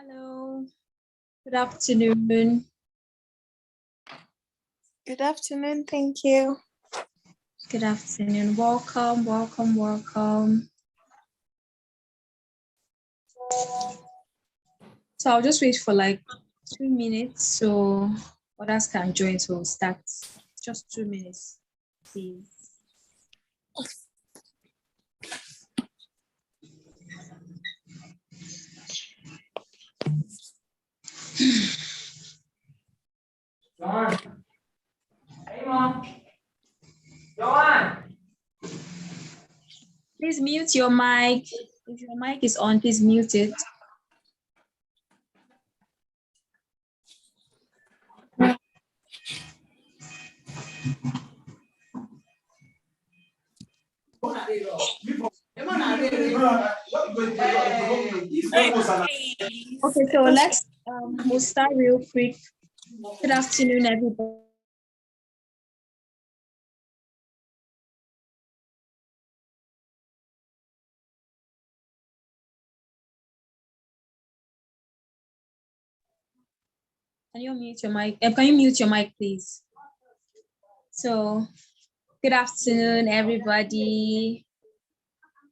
Hello, good afternoon. Good afternoon, thank you. Good afternoon. Welcome. So I'll just wait for like 2 minutes so others can join. So we'll start. Just 2 minutes, please. John. Hey, Mom. John. Please mute your mic. If your mic is on, please mute it. Okay, so let's we'll start real quick. Good afternoon, everybody. Can you mute your mic? Can you mute your mic, please? So, good afternoon, everybody.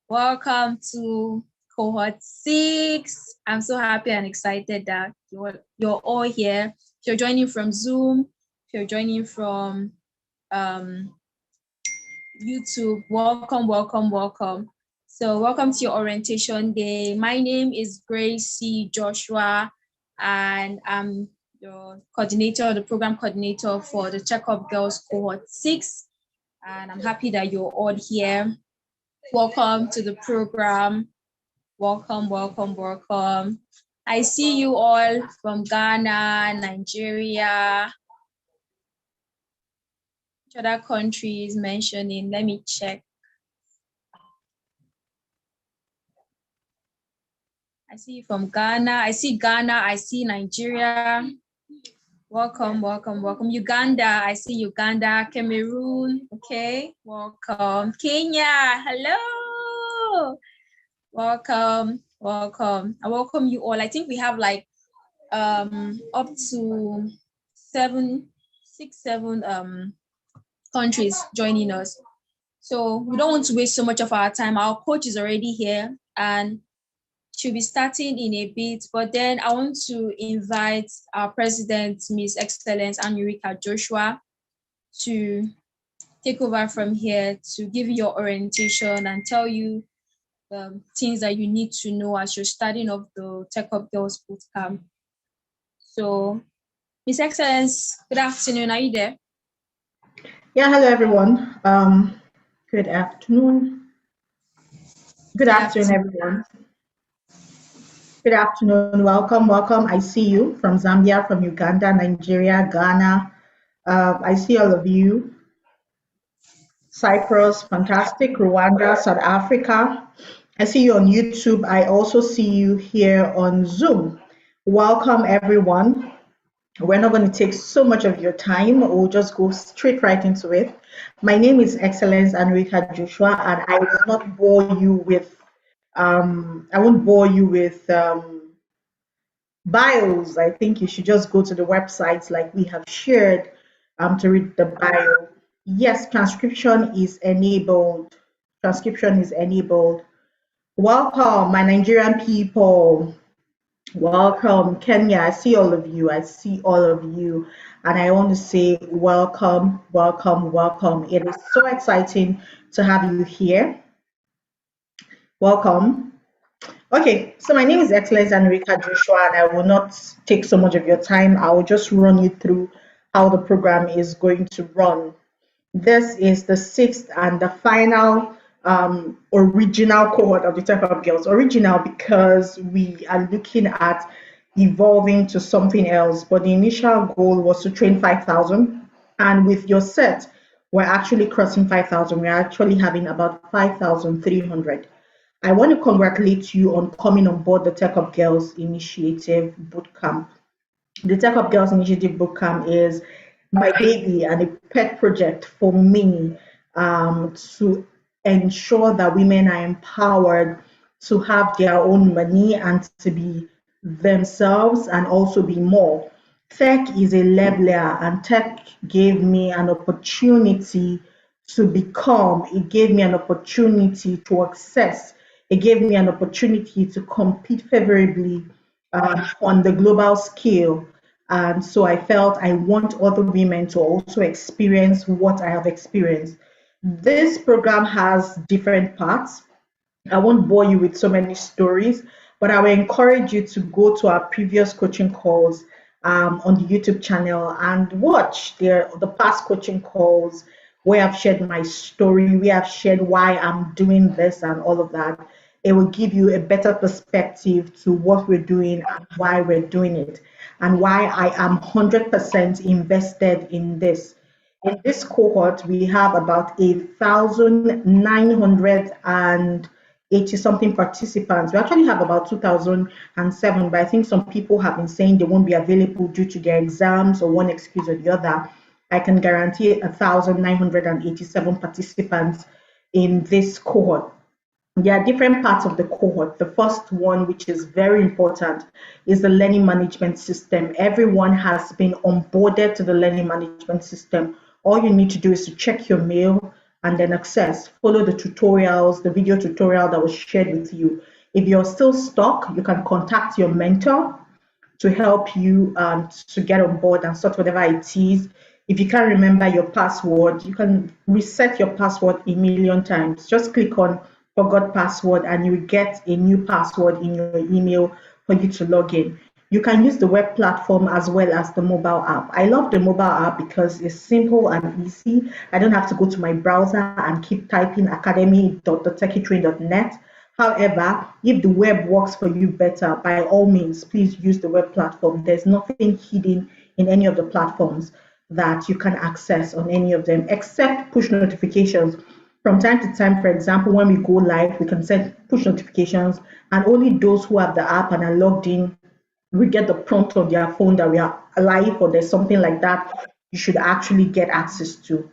Welcome to Cohort 6. I'm so happy and excited that you're all here. If you're joining from Zoom, if you're joining from YouTube, welcome. So welcome to your orientation day. My name is Gracie Joshua, and I'm the coordinator, the program coordinator for the Checkup Girls Cohort 6. And I'm happy that you're all here. Welcome to the program. Welcome. I see you all from Ghana, Nigeria, which other countries mentioning? Let me check. I see you from Ghana. I see Nigeria. Welcome. Uganda, I see Uganda. Cameroon, okay, welcome. Kenya, hello. Welcome. I welcome you all. I think we have like up to 7 countries joining us. So we don't want to waste so much of our time. Our coach is already here and she'll be starting in a bit, but then I want to invite our president, Miss Excellence Anurika Joshua, to take over from here to give you your orientation and tell you things that you need to know as you're starting off the Tech Up Girls Bootcamp. So, Miss Excellence, good afternoon. Are you there? Yeah, hello everyone. Good afternoon. Good afternoon, everyone. Good afternoon. Welcome. I see you from Zambia, from Uganda, Nigeria, Ghana. I see all of you. Cyprus, fantastic. Rwanda, South Africa. I see you on YouTube. I also see you here on Zoom. Welcome, everyone. We're not going to take so much of your time. We'll just go straight right into it. My name is Excellence Anurika Joshua, and I will not bore you with bios. I think you should just go to the websites like we have shared to read the bio. Yes, transcription is enabled. Welcome, my Nigerian people. Welcome, Kenya. I see all of you. And I want to say welcome. It is so exciting to have you here. Welcome. Okay, so my name is Excellence Enrica Joshua, and I will not take so much of your time. I will just run you through how the program is going to run. This is the 6th and the final original cohort of the Tech Up Girls. Original because we are looking at evolving to something else, but the initial goal was to train 5,000, and with your set, we're actually crossing 5,000. We're actually having about 5,300. I want to congratulate you on coming on board the Tech Up Girls Initiative Bootcamp. The Tech Up Girls Initiative Bootcamp is my baby and a pet project for me to ensure that women are empowered to have their own money and to be themselves and also be more. Tech is a leveler, and tech gave me an opportunity to become, it gave me an opportunity to access, it gave me an opportunity to compete favorably on the global scale. And so I felt I want other women to also experience what I have experienced. This program has different parts. I won't bore you with so many stories, but I will encourage you to go to our previous coaching calls on the YouTube channel and watch the past coaching calls where I've shared my story, where I've shared why I'm doing this and all of that. It will give you a better perspective to what we're doing and why we're doing it, and why I am 100% invested in this. In this cohort, we have about 1,980 something participants. We actually have about 2,007, but I think some people have been saying they won't be available due to their exams or one excuse or the other. I can guarantee 1,987 participants in this cohort. There are different parts of the cohort. The first one, which is very important, is the learning management system. Everyone has been onboarded to the learning management system. All you need to do is to check your mail and then access, follow the tutorials, the video tutorial that was shared with you. If you're still stuck, you can contact your mentor to help you to get on board and sort whatever it is. If you can't remember your password, you can reset your password a million times. Just click on forgot password and you will get a new password in your email for you to log in. You can use the web platform as well as the mobile app. I love the mobile app because it's simple and easy. I don't have to go to my browser and keep typing academy.thetechietrain.net. However, if the web works for you better, by all means, please use the web platform. There's nothing hidden in any of the platforms that you can access on any of them, except push notifications. From time to time, for example, when we go live, we can send push notifications, and only those who have the app and are logged in will get the prompt on their phone that we are live or there's something like that you should actually get access to.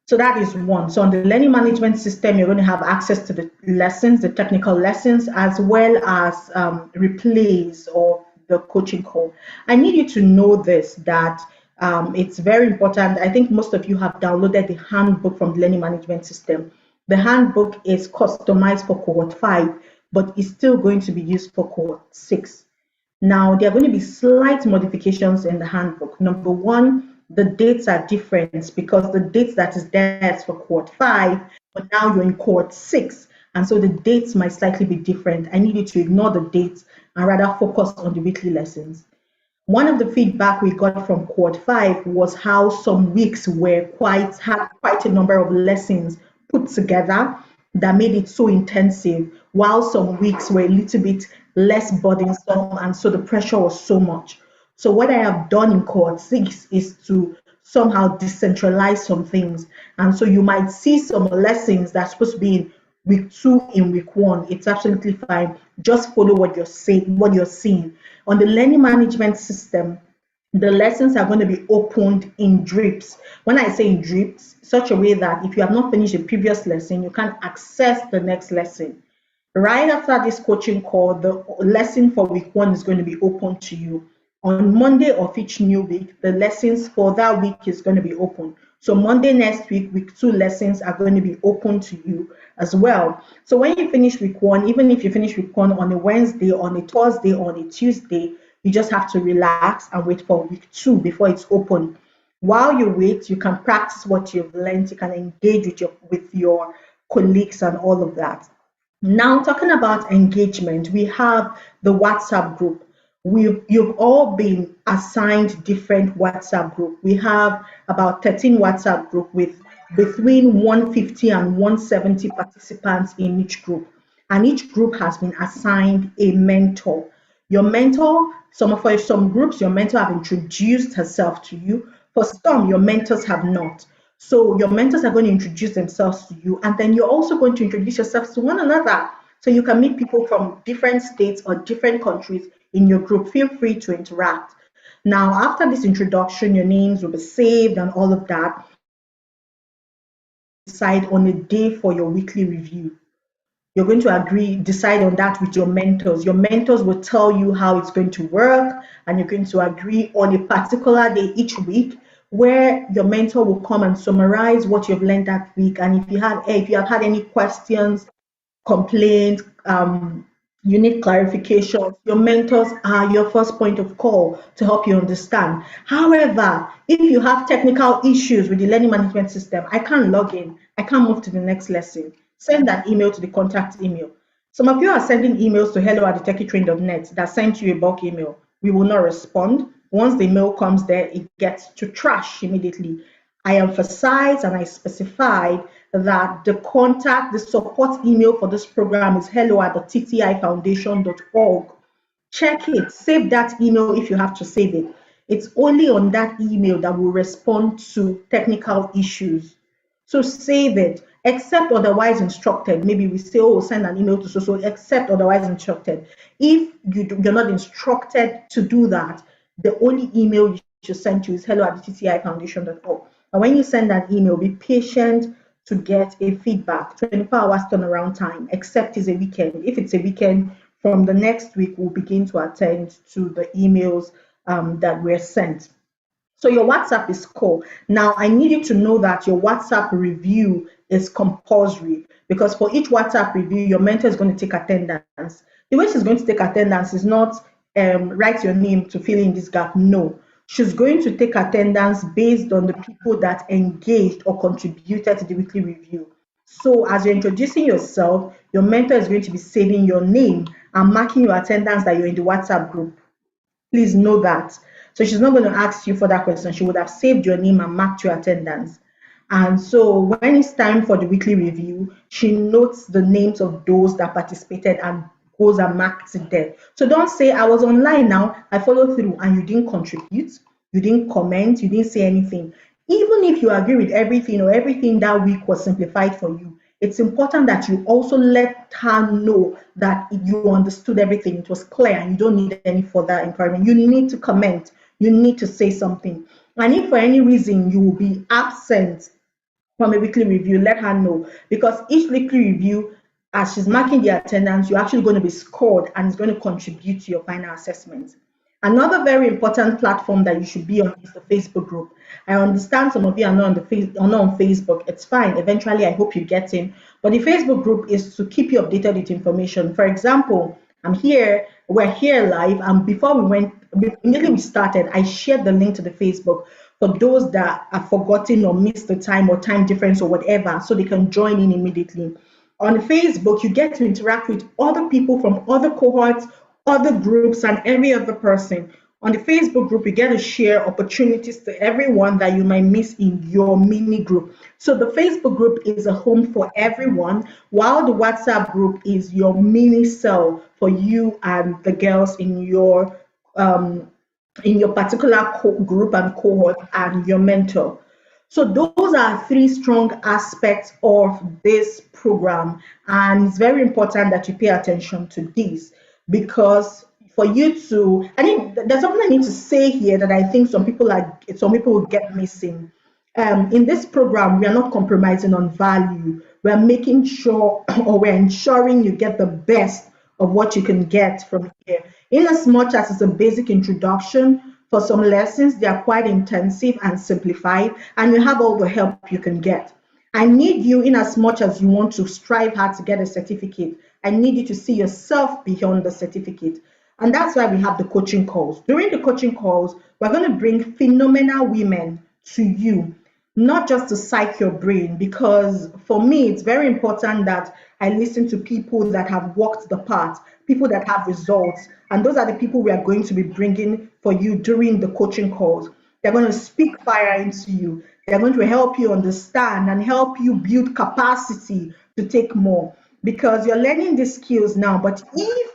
So that is one. So on the learning management system, you're going to have access to the lessons, the technical lessons, as well as replays of the coaching call. I need you to know this, that it's very important. I think most of you have downloaded the handbook from the learning management system. The handbook is customized for cohort 5, but it's still going to be used for cohort 6. Now, there are going to be slight modifications in the handbook. Number one, the dates are different because the dates that is there is for cohort 5, but now you're in cohort 6. And so the dates might slightly be different. I need you to ignore the dates and rather focus on the weekly lessons. One of the feedback we got from cohort 5 was how some weeks had quite a number of lessons put together that made it so intensive, while some weeks were a little bit less burdensome, and so the pressure was so much. So what I have done in cohort 6 is to somehow decentralize some things. And so you might see some lessons that's supposed to be in week 2 in week 1. It's absolutely fine. Just follow what you're seeing. On the learning management system, the lessons are going to be opened in drips. When I say in drips, such a way that if you have not finished the previous lesson, you can access the next lesson. Right after this coaching call, the lesson for week 1 is going to be open to you. On Monday of each new week, the lessons for that week is going to be open. So Monday next week, week 2 lessons are going to be open to you as well. So when you finish week 1, even if you finish week 1 on a Wednesday, on a Thursday, on a Tuesday, you just have to relax and wait for week 2 before it's open. While you wait, you can practice what you've learned. You can engage with your colleagues and all of that. Now, talking about engagement, we have the WhatsApp group. You've all been assigned different WhatsApp group. We have about 13 WhatsApp group with between 150 and 170 participants in each group. And each group has been assigned a mentor. Your mentor, for some groups, your mentor have introduced herself to you. For some, your mentors have not. So your mentors are going to introduce themselves to you, and then you're also going to introduce yourselves to one another. So you can meet people from different states or different countries in your group. Feel free to interact. Now, after this introduction, your names will be saved and all of that. Decide on a day for your weekly review. You're going to decide on that with your mentors. Your mentors will tell you how it's going to work, and you're going to agree on a particular day each week where your mentor will come and summarize what you've learned that week. And if you have had any questions, complaints, you need clarification, your mentors are your first point of call to help you understand. However, if you have technical issues with the learning management system, I can't log in, I can't move to the next lesson, send an email to the contact email. Some of you are sending emails to hello@thetechitrain.net that sent you a bulk email. We will not respond. Once the mail comes there, it gets to trash immediately. I emphasized and I specified that the support email for this program is hello@the ttifoundation.org. Check it, save that email if you have to save it. It's only on that email that will respond to technical issues. So save it, except otherwise instructed. Maybe we say, oh, send an email to so except otherwise instructed. If you're not instructed to do that, the only email you should send to is hello@ttifoundation.org. And when you send that email, be patient to get a feedback, 24 hours turnaround time, except it's a weekend. If it's a weekend, from the next week, we'll begin to attend to the emails that were sent. So your WhatsApp is core. Now, I need you to know that your WhatsApp review is compulsory, because for each WhatsApp review, your mentor is going to take attendance. The way she's going to take attendance is not write your name to fill in this gap. No, she's going to take attendance based on the people that engaged or contributed to the weekly review. So as you're introducing yourself, your mentor is going to be saving your name and marking your attendance that you're in the WhatsApp group. Please know that. So she's not going to ask you for that question. She would have saved your name and marked your attendance. And so when it's time for the weekly review, she notes the names of those that participated and goes and marks it there. So don't say, I was online now, I followed through, and you didn't contribute, you didn't comment, you didn't say anything. Even if you agree with everything or everything that week was simplified for you, it's important that you also let her know that you understood everything, it was clear, and you don't need any further encouragement. You need to comment, you need to say something. And if for any reason you will be absent from a weekly review, let her know, because each weekly review, as she's marking the attendance, you're actually going to be scored and it's going to contribute to your final assessment. Another very important platform that you should be on is the Facebook group. I understand some of you are not on Facebook. It's fine. Eventually, I hope you get in. But the Facebook group is to keep you updated with information. For example, we're here live, and immediately we started, I shared the link to the Facebook for those that have forgotten or missed the time or time difference or whatever, so they can join in immediately. On Facebook, you get to interact with other people from other cohorts, other groups, and every other person. On the Facebook group, you get to share opportunities to everyone that you might miss in your mini group. So the Facebook group is a home for everyone, while the WhatsApp group is your mini cell for you and the girls in your particular group and cohort and your mentor. So those are three strong aspects of this program, and it's very important that you pay attention to these, because for you to, I think there's something I need to say here that I think some people will get missing. In this program, we are not compromising on value. We are making sure, or we're ensuring you get the best of what you can get from here. In as much as it's a basic introduction, for some lessons, they are quite intensive and simplified, and you have all the help you can get. I need you, in as much as you want to strive hard to get a certificate, I need you to see yourself beyond the certificate. And that's why we have the coaching calls. During the coaching calls, we're going to bring phenomenal women to you, not just to psych your brain, because for me, it's very important that I listen to people that have walked the path, people that have results. And those are the people we are going to be bringing for you during the coaching calls. They're going to speak fire into you. They're going to help you understand and help you build capacity to take more, because you're learning these skills now. But if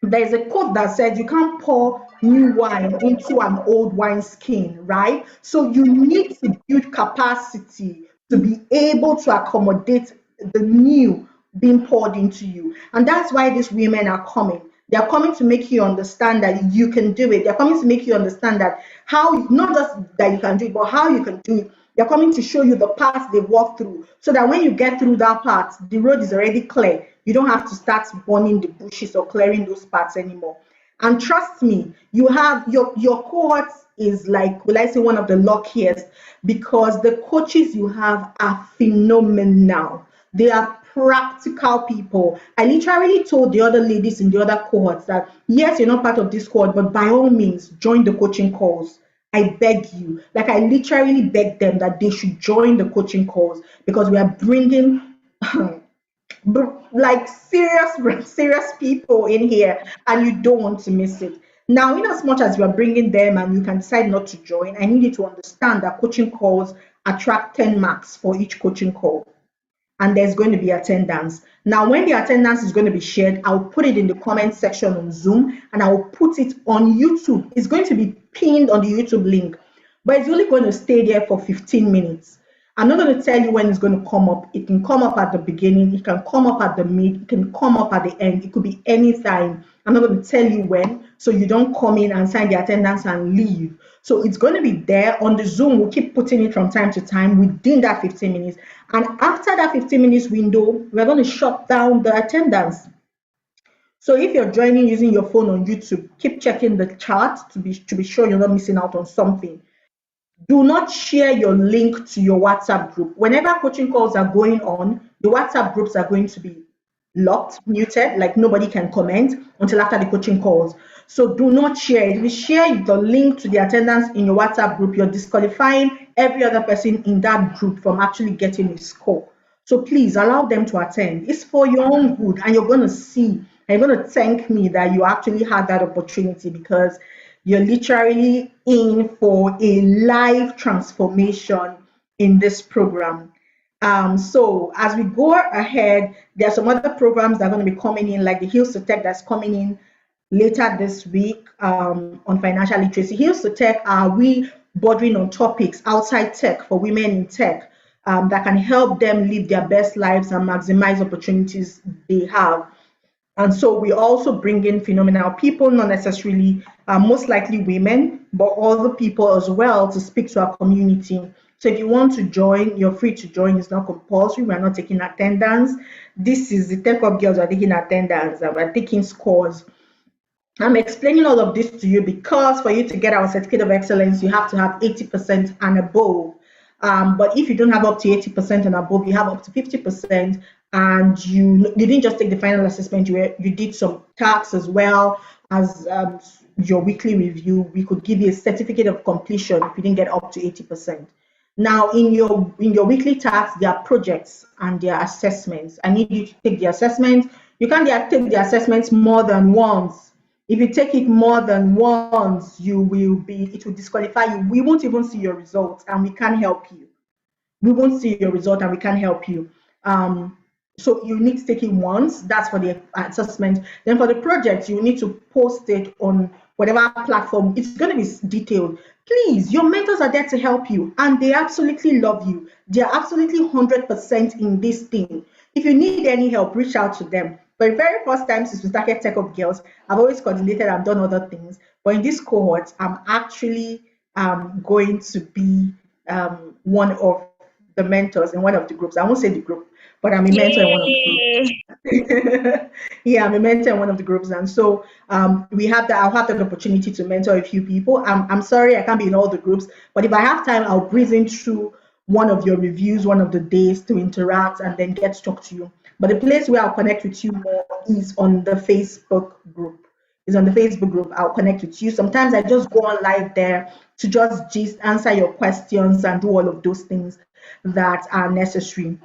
there's a quote that says you can't pour new wine into an old wine skin, right? So you need to build capacity to be able to accommodate the new being poured into you. And that's why these women are coming. They're coming to make you understand that you can do it. They're coming to make you understand that how, not just that you can do it, but how you can do it They're coming to show you the path they walk through, so that when you get through that part, the road is already clear. You don't have to start burning the bushes or clearing those parts anymore. And trust me, you have your cohort is like, will I say, one of the luckiest, because the coaches you have are phenomenal. They are practical people. I literally told the other ladies in the other cohorts that yes, you're not part of this cohort, but by all means, join the coaching calls. I beg you. Like, I literally beg them that they should join the coaching calls, because we are bringing like serious people in here, and you don't want to miss it. Now, in as much as you are bringing them and you can decide not to join, I need you to understand that coaching calls attract 10 marks for each coaching call, and there's going to be attendance. Now, when the attendance is going to be shared, I'll put it in the comment section on Zoom, and I'll put it on YouTube. It's going to be pinned on the YouTube link, but it's only going to stay there for 15 minutes. I'm not going to tell you when it's going to come up. It can come up at the beginning, it can come up at the mid, it can come up at the end. It could be any time. I'm not going to tell you when, so you don't come in and sign the attendance and leave. So it's going to be there on the Zoom. We'll keep putting it from time to time within that 15 minutes. And after that 15 minutes window, we're going to shut down the attendance. So if you're joining using your phone on YouTube, keep checking the chart to be sure you're not missing out on something. Do not share your link to your WhatsApp group. Whenever coaching calls are going on, the WhatsApp groups are going to be locked, muted, like nobody can comment until after the coaching calls. So do not share it. If you share the link to the attendance in your WhatsApp group, you're disqualifying every other person in that group from actually getting a score. So please allow them to attend. It's for your own good, and you're going to see, and you're going to thank me that you actually had that opportunity, because you're literally in for a life transformation in this program. So as we go ahead, there are some other programs that are going to be coming in, like the Heels to Tech that's coming in later this week on financial literacy. Heels to Tech, are we bordering on topics outside tech for women in tech that can help them live their best lives and maximize opportunities they have. And so we also bring in phenomenal people, not necessarily, most likely women, but other people as well to speak to our community. So if you want to join, you're free to join. It's not compulsory. We're not taking attendance. This is the Tech Up Girls are taking attendance, and we're taking scores. I'm explaining all of this to you because for you to get our certificate of excellence, you have to have 80% and above. But if you don't have up to 80% and above, you have up to 50%, and you didn't just take the final assessment, you did some tasks as well as your weekly review, we could give you a certificate of completion if you didn't get up to 80%. Now, in your weekly tasks, there are projects and there are assessments. I need you to take the assessment. You can't take the assessments more than once. If you take it more than once, it will disqualify you. We won't even see your results, and we can't help you. We won't see your result, and we can't help you. So you need to take it once. That's for the assessment. Then for the project, you need to post it on whatever platform. It's going to be detailed. Please, your mentors are there to help you, and they absolutely love you. They are absolutely 100% in this thing. If you need any help, reach out to them. For the very first time since we started Tech Up Girls, I've always coordinated and done other things. But in this cohort, I'm actually going to be one of the mentors in one of the groups. I won't say the group, but I'm a mentor in one of the groups. Yeah, I'm a mentor in one of the groups. And so I'll have that opportunity to mentor a few people. I'm sorry I can't be in all the groups, but if I have time, I'll breeze in through one of your reviews, one of the days to interact and then get to talk to you. But the place where I'll connect with you more is on the Facebook group. I'll connect with you. Sometimes I just go on live there to just answer your questions and do all of those things that are necessary.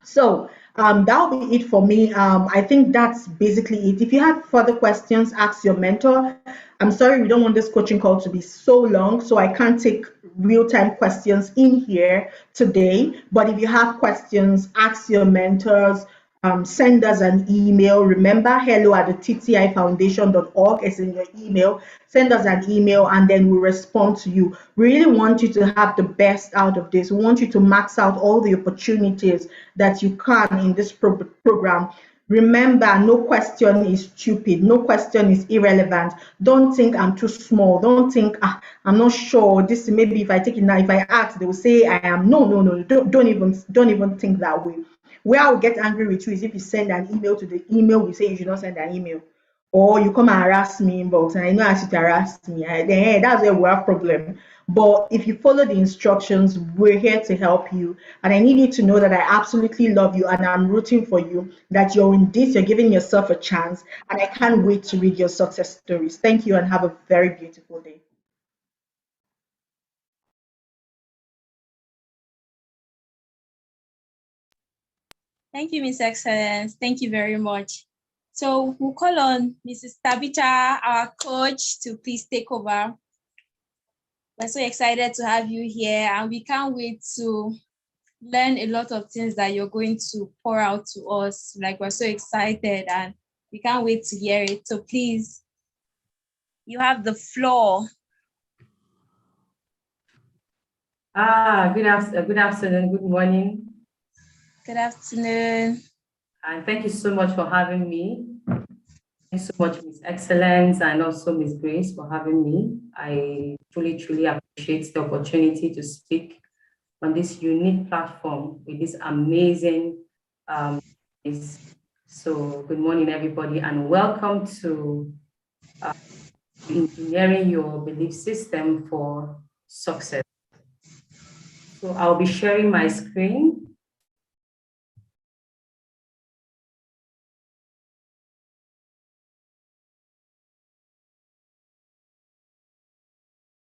So that'll be it for me. I think that's basically it. If you have further questions, ask your mentor. I'm sorry, we don't want this coaching call to be so long, so I can't take real-time questions in here today. But if you have questions, ask your mentors. Send us an email. Remember, hello@the ttifoundation.org is in your email. Send us an email and then we'll respond to you. We really want you to have the best out of this. We want you to max out all the opportunities that you can in this program. Remember, no question is stupid. No question is irrelevant. Don't think I'm too small. Don't think I'm not sure. This maybe if I take it now, if I ask, they will say I am. No, no, no. Don't even think that way. Where I will get angry with you is if you send an email to the email we say you should not send an email, or you come and harass me inbox, and I know I should harass me. Then that's where we have problem. But if you follow the instructions, we're here to help you. And I need you to know that I absolutely love you and I'm rooting for you, that you're in this, you're giving yourself a chance. And I can't wait to read your success stories. Thank you and have a very beautiful day. Thank you, Miss Excellence. Thank you very much. So we'll call on Mrs. Tabitha, our coach, to please take over. We're so excited to have you here, and we can't wait to learn a lot of things that you're going to pour out to us. Like, we're so excited and we can't wait to hear it. So please, you have the floor. Good afternoon, good morning. Good afternoon. And thank you so much for having me. Thank you so much, Miss Excellence, and also Miss Grace for having me. I truly appreciate the opportunity to speak on this unique platform with this amazing So good morning, everybody, and welcome to Engineering Your Belief System for Success. So I'll be sharing my screen.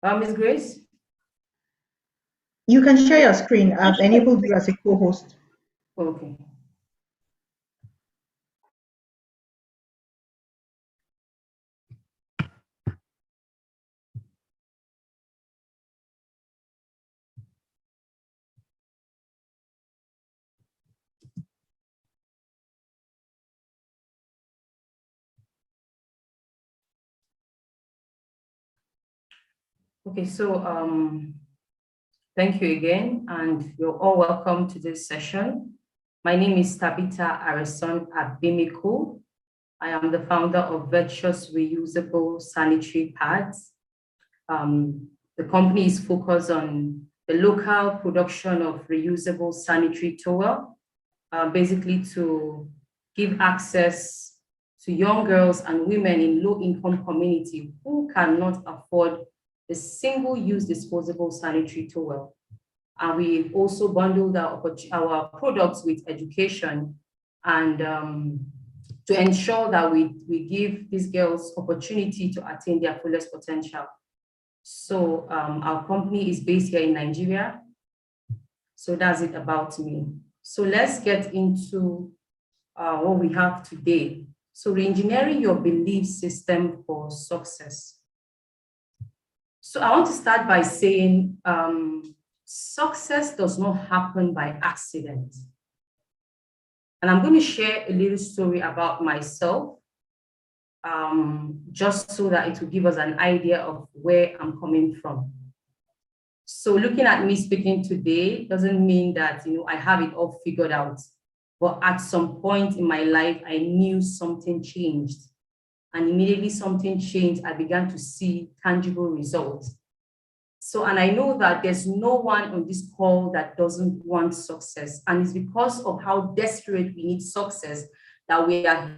Ms. Grace? You can share your screen. I've enabled you as a co-host. Okay. Okay, so thank you again, and you're all welcome to this session. My name is Tabitha Abimiku. I am the founder of Virtuous Reusable Sanitary Pads. The company is focused on the local production of reusable sanitary towel, basically to give access to young girls and women in low-income community who cannot afford a single-use disposable sanitary towel. And we also bundled our products with education and to ensure that we give these girls opportunity to attain their fullest potential. So our company is based here in Nigeria. So that's it about me. So let's get into what we have today. So re-engineering your belief system for success. So I want to start by saying success does not happen by accident. And I'm going to share a little story about myself, just so that it will give us an idea of where I'm coming from. So looking at me speaking today doesn't mean that I have it all figured out. But at some point in my life, I knew something changed. And immediately something changed, I began to see tangible results. So, and I know that there's no one on this call that doesn't want success. And it's because of how desperate we need success that we are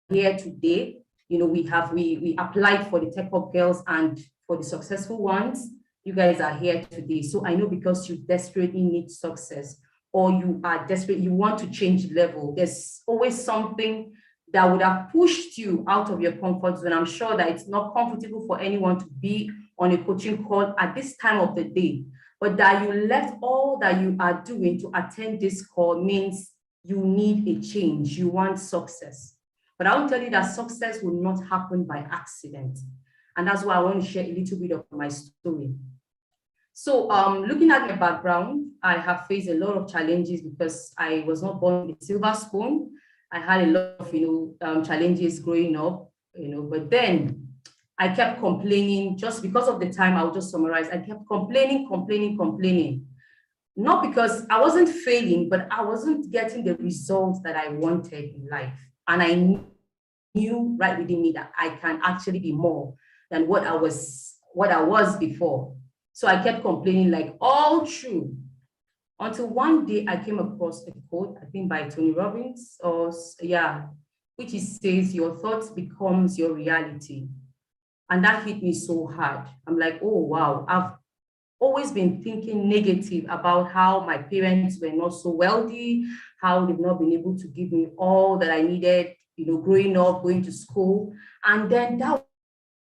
here today. We applied for the Tech Up Girls, and for the successful ones, you guys are here today. So I know because you desperately need success, or you are desperate, you want to change level. There's always something that would have pushed you out of your comfort zone. I'm sure that it's not comfortable for anyone to be on a coaching call at this time of the day, but that you left all that you are doing to attend this call means you need a change, you want success. But I'll tell you that success will not happen by accident. And that's why I want to share a little bit of my story. So looking at my background, I have faced a lot of challenges because I was not born with a silver spoon. I had a lot of challenges growing up, but then I kept complaining. Just because of the time, I'll just summarize. I kept complaining. not because I wasn't failing, but I wasn't getting the results that I wanted in life. And I knew right within me that I can actually be more than what I was before. So I kept complaining like all through, until one day I came across a quote, I think by Tony Robbins, which says, your thoughts becomes your reality. And that hit me so hard. I'm like, oh, wow, I've always been thinking negative about how my parents were not so wealthy, how they've not been able to give me all that I needed, growing up, going to school. And then that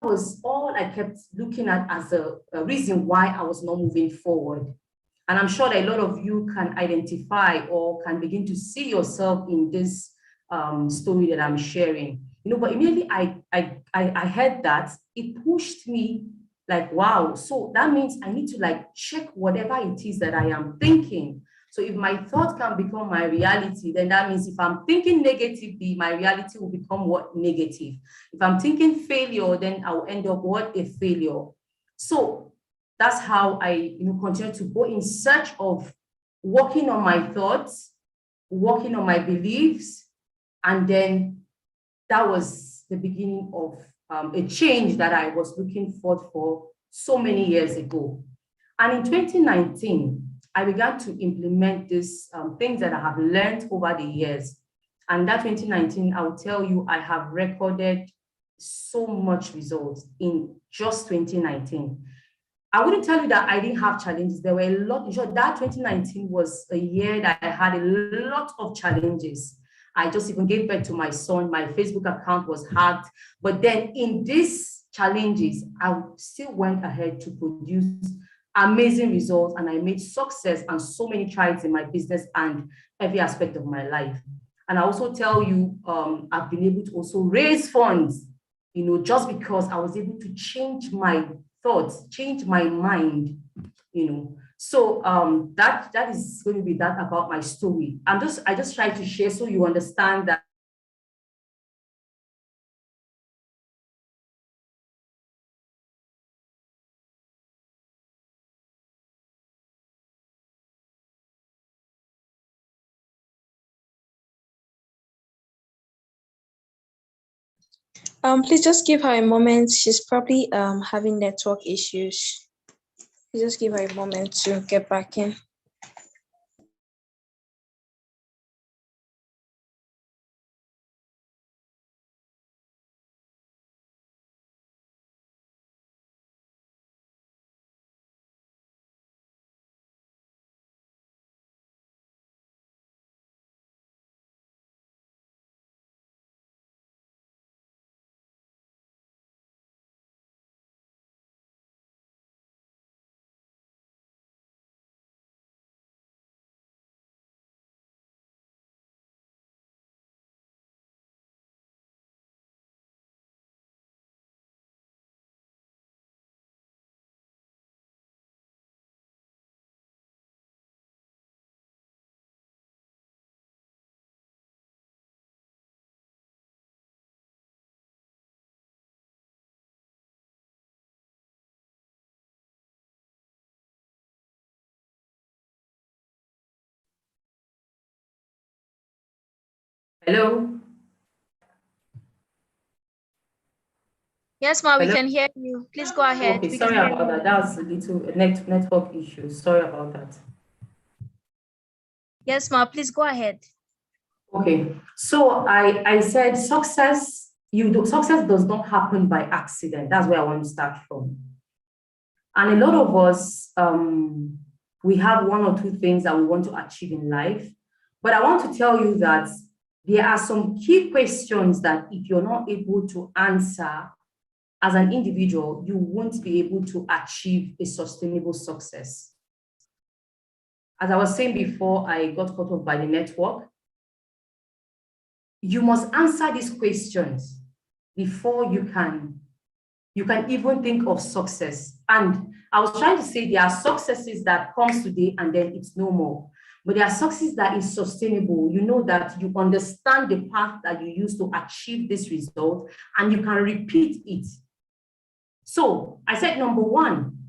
was all I kept looking at as a reason why I was not moving forward. And I'm sure that a lot of you can identify or can begin to see yourself in this story that I'm sharing. But immediately I heard that, it pushed me like, wow, so that means I need to like check whatever it is that I am thinking. So if my thought can become my reality, then that means if I'm thinking negatively, my reality will become what? Negative. If I'm thinking failure, then I'll end up what? A failure. So that's how I continue to go in search of working on my thoughts, working on my beliefs. And then that was the beginning of a change that I was looking forward for so many years ago. And in 2019, I began to implement these things that I have learned over the years. And that 2019, I will tell you, I have recorded so much results in just 2019. I wouldn't tell you that I didn't have challenges. There were a lot. That 2019 was a year that I had a lot of challenges. I just even gave birth to my son. My Facebook account was hacked. But then in these challenges, I still went ahead to produce amazing results, and I made success and so many strides in my business and every aspect of my life. And I also tell you, I've been able to also raise funds, just because I was able to change my thoughts, change my mind, So that is going to be that about my story. I just try to share so you understand that. Please just give her a moment. She's probably having network issues. Please just give her a moment to get back in. Hello? Yes, ma, we Hello? can hear you. Please go ahead. Okay, We can sorry hear about you. that. That was a little network issue. Sorry about that. Yes, ma, please go ahead. Okay, so I said success does not happen by accident. That's where I want to start from. And a lot of us, we have one or two things that we want to achieve in life. But I want to tell you that there are some key questions that if you're not able to answer as an individual, you won't be able to achieve a sustainable success. As I was saying before, I got cut off by the network. You must answer these questions before you can even think of success. And I was trying to say there are successes that comes today and then it's no more. But there are success that is sustainable. You know that you understand the path that you use to achieve this result and you can repeat it. So I said, number one,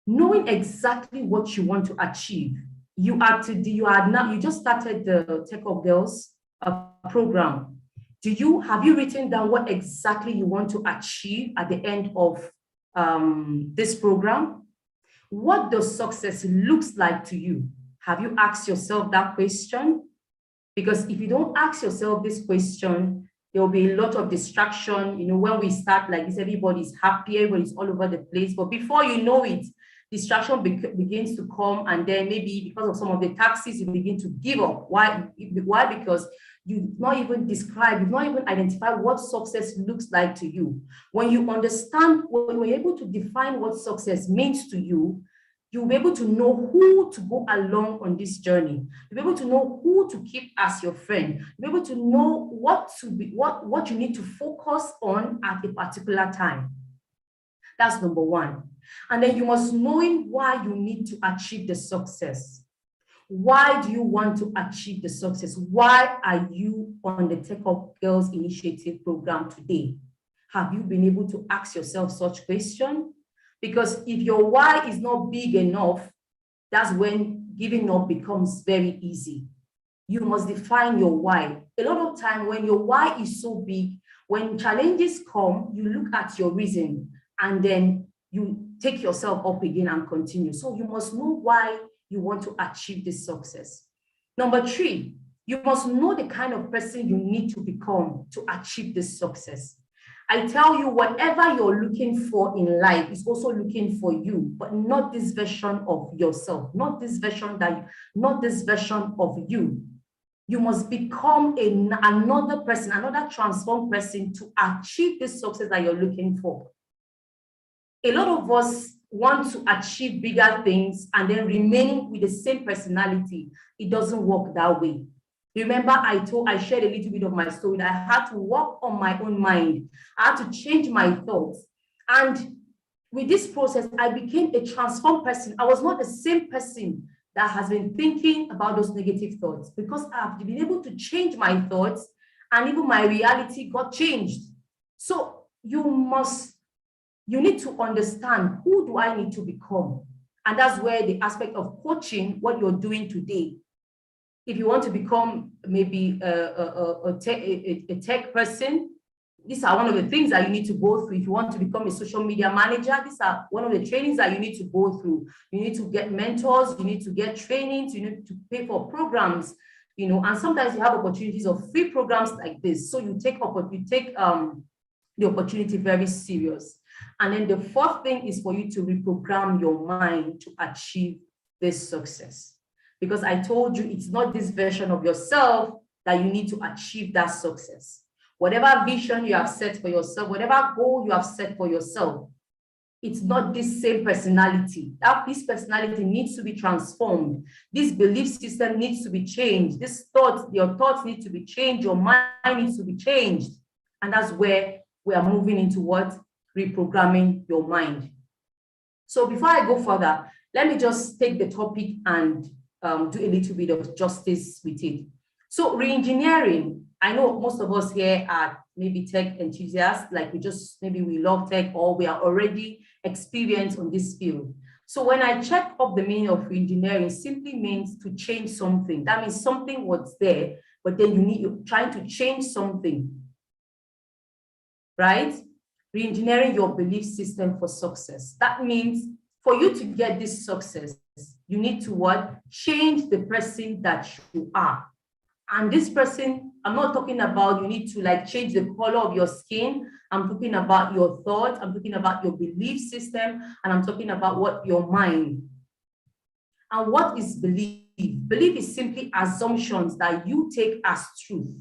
knowing exactly what you want to achieve. You just started the Tech Up Girls program. Have you written down what exactly you want to achieve at the end of this program? What does success looks like to you? Have you asked yourself that question? Because if you don't ask yourself this question, there will be a lot of distraction. You know, when we start like this, everybody's happy, everybody's all over the place. But before you know it, distraction begins to come, and then maybe because of some of the taxes, you begin to give up. Why? Because you've not even identified what success looks like to you. When you understand, when you're able to define what success means to you, you'll be able to know who to go along on this journey. You'll be able to know who to keep as your friend. You'll be able to know what you need to focus on at a particular time. That's number one. And then you must know why you need to achieve the success. Why do you want to achieve the success? Why are you on the Tech Up Girls Initiative program today? Have you been able to ask yourself such question? Because if your why is not big enough, that's when giving up becomes very easy. You must define your why. A lot of time when your why is so big, when challenges come, you look at your reason and then you take yourself up again and continue. So you must know why you want to achieve this success. Number three, you must know the kind of person you need to become to achieve this success. I tell you, whatever you're looking for in life is also looking for you, but not this version of yourself, not this version of you. You must become another person, another transformed person to achieve this success that you're looking for. A lot of us want to achieve bigger things and then remaining with the same personality. It doesn't work that way. Remember, I shared a little bit of my story that I had to work on my own mind. I had to change my thoughts. And with this process, I became a transformed person. I was not the same person that has been thinking about those negative thoughts, because I've been able to change my thoughts and even my reality got changed. So you need to understand, who do I need to become? And that's where the aspect of coaching, what you're doing today. If you want to become maybe a tech person, these are one of the things that you need to go through. If you want to become a social media manager, these are one of the trainings that you need to go through. You need to get mentors, you need to get trainings, you need to pay for programs, you know, and sometimes you have opportunities of free programs like this. So you take the opportunity very serious. And then the fourth thing is for you to reprogram your mind to achieve this success. Because I told you, it's not this version of yourself that you need to achieve that success. Whatever vision you have set for yourself, whatever goal you have set for yourself, it's not this same personality. This personality needs to be transformed. This belief system needs to be changed. Your thoughts need to be changed. Your mind needs to be changed. And that's where we are moving into what? Reprogramming your mind. So before I go further, let me just take the topic and do a little bit of justice with it. So re-engineering, I know most of us here are maybe tech enthusiasts, like we love tech, or we are already experienced on this field. So when I check up the meaning of re-engineering, simply means to change something. That means something was there, but then you're trying to change something, right? Re-engineering your belief system for success. That means for you to get this success, you need to what? Change the person that you are. And this person, I'm not talking about you need to like change the color of your skin. I'm talking about your thoughts. I'm talking about your belief system. And I'm talking about what your mind. And what is belief? Belief is simply assumptions that you take as truth.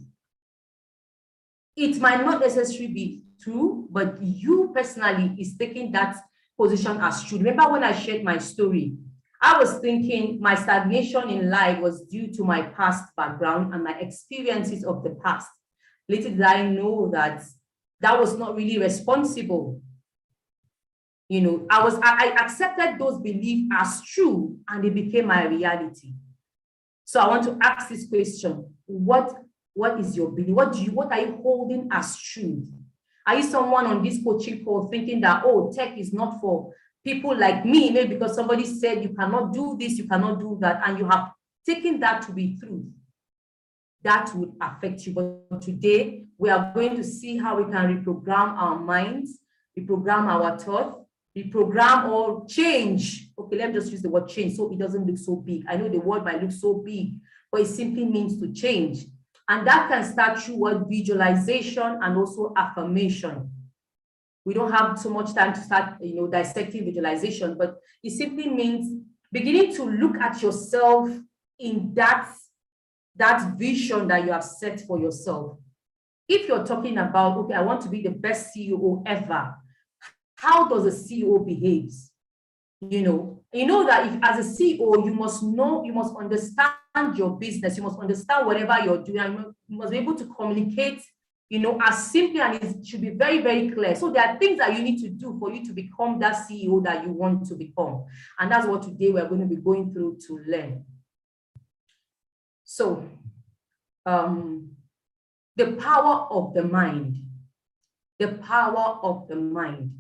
It might not necessarily be true, but you personally is taking that position as true. Remember when I shared my story, I was thinking my stagnation in life was due to my past background and my experiences of the past. Little did I know that that was not really responsible. You know, I accepted those beliefs as true and they became my reality. So I want to ask this question: what is your belief? What are you holding as truth? Are you someone on this coaching call thinking that, oh, tech is not for people like me, maybe because somebody said you cannot do this, you cannot do that, and you have taken that to be truth, that would affect you. But today, we are going to see how we can reprogram our minds, reprogram our thoughts, reprogram or change. Okay, let me just use the word change so it doesn't look so big. I know the word might look so big, but it simply means to change. And that can start through what visualization and also affirmation. We don't have so much time to start, dissecting visualization, but it simply means beginning to look at yourself in that vision that you have set for yourself. If you're talking about, okay, I want to be the best CEO ever, how does a CEO behave? You know that if as a CEO, you must understand your business, you must understand whatever you're doing, and you must be able to communicate, as simply, and it should be very, very clear. So there are things that you need to do for you to become that CEO that you want to become. And that's what today we're going to be going through to learn. So, the power of the mind, the power of the mind.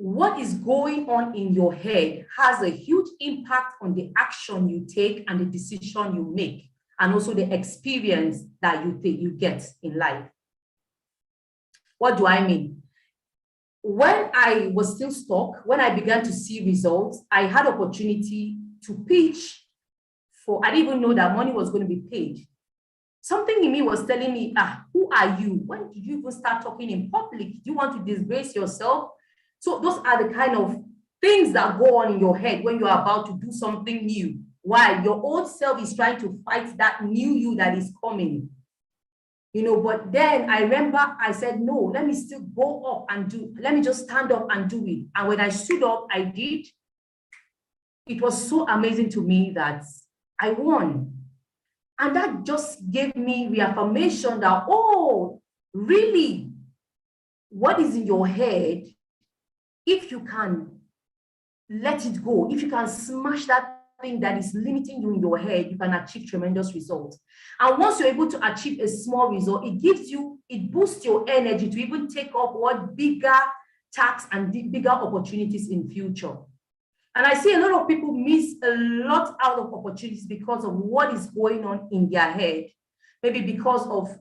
What is going on in your head has a huge impact on the action you take and the decision you make, and also the experience that you get in life. What do I mean? When I was still stuck, when I began to see results, I had opportunity to pitch for, I didn't even know that money was going to be paid. Something in me was telling me, who are you? When did you even start talking in public? Do you want to disgrace yourself? So those are the kind of things that go on in your head when you're about to do something new, while your old self is trying to fight that new you that is coming. But then I remember I said, no, let me still go up and let me just stand up and do it. And when I stood up, I did. It was so amazing to me that I won. And that just gave me reaffirmation that, oh, really, what is in your head, if you can let it go, if you can smash that thing that is limiting you in your head, you can achieve tremendous results. And once you're able to achieve a small result, it boosts your energy to even take up what bigger tasks and bigger opportunities in future. And I see a lot of people miss a lot out of opportunities because of what is going on in their head. Maybe because of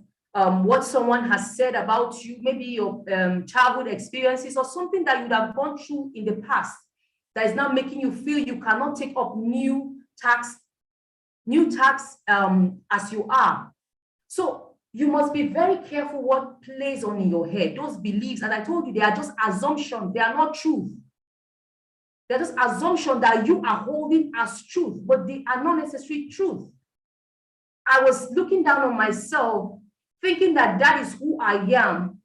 what someone has said about you, maybe your childhood experiences or something that you would have gone through in the past that is now making you feel you cannot take up new tasks as you are. So you must be very careful what plays on in your head. Those beliefs, and I told you, they are just assumptions. They are not truth. They're just assumptions that you are holding as truth, but they are not necessarily truth. I was looking down on myself, thinking that is who I am.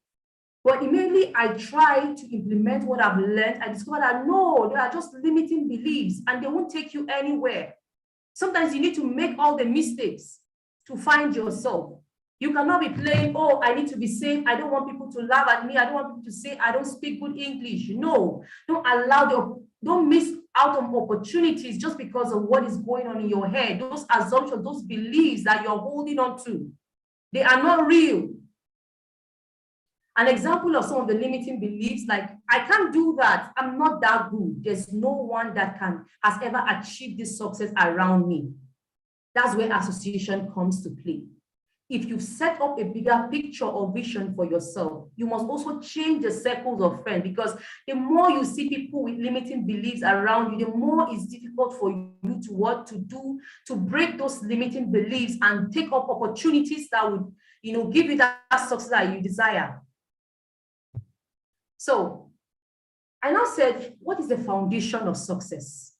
But immediately I tried to implement what I've learned. I discovered that no, they are just limiting beliefs and they won't take you anywhere. Sometimes you need to make all the mistakes to find yourself. You cannot be playing, oh, I need to be safe. I don't want people to laugh at me. I don't want people to say I don't speak good English. No, don't miss out on opportunities just because of what is going on in your head. Those assumptions, those beliefs that you're holding on to, they are not real. An example of some of the limiting beliefs, like, I can't do that. I'm not that good. There's no one that has ever achieved this success around me. That's where association comes to play. If you've set up a bigger picture or vision for yourself, you must also change the circles of friends, because the more you see people with limiting beliefs around you, the more it's difficult for you to break those limiting beliefs and take up opportunities that would, give you that success that you desire. So I now said, what is the foundation of success?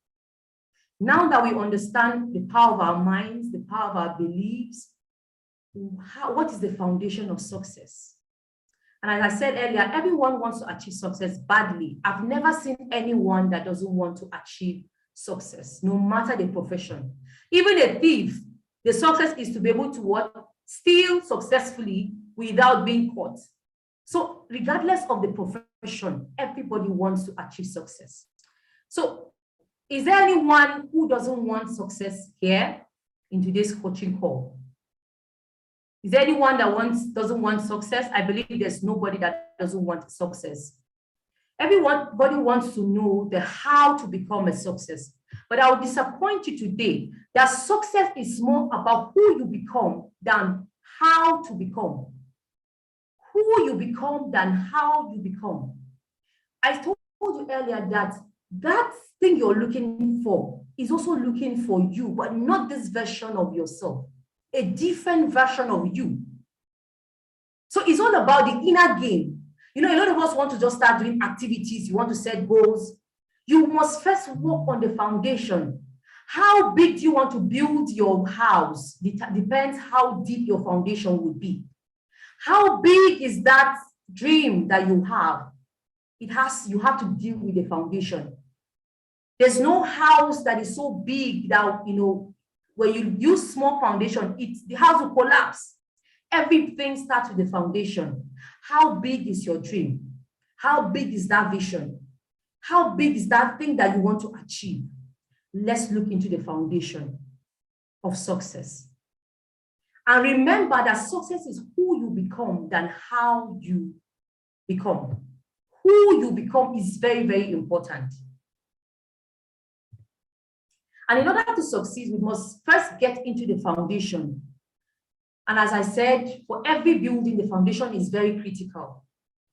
Now that we understand the power of our minds, the power of our beliefs, what is the foundation of success? And as I said earlier, everyone wants to achieve success badly. I've never seen anyone that doesn't want to achieve success, no matter the profession. Even a thief, the success is to be able to steal successfully without being caught. So regardless of the profession, everybody wants to achieve success. So is there anyone who doesn't want success here in today's coaching call? Is there anyone that doesn't want success? I believe there's nobody that doesn't want success. Everybody wants to know the how to become a success. But I will disappoint you today that success is more about who you become than how to become. Who you become than how you become. I told you earlier that that thing you're looking for is also looking for you, but not this version of yourself, a different version of you. So it's all about the inner game. You know, a lot of us want to just start doing activities. You want to set goals. You must first work on the foundation. How big do you want to build your house? Depends how deep your foundation would be. How big is that dream that you have? You have to deal with the foundation. There's no house that is so big that, you know, when you use small foundation, the house will collapse. Everything starts with the foundation. How big is your dream? How big is that vision? How big is that thing that you want to achieve? Let's look into the foundation of success. And remember that success is who you become than how you become. Who you become is very, very important. And in order to succeed, we must first get into the foundation. And as I said, for every building, the foundation is very critical.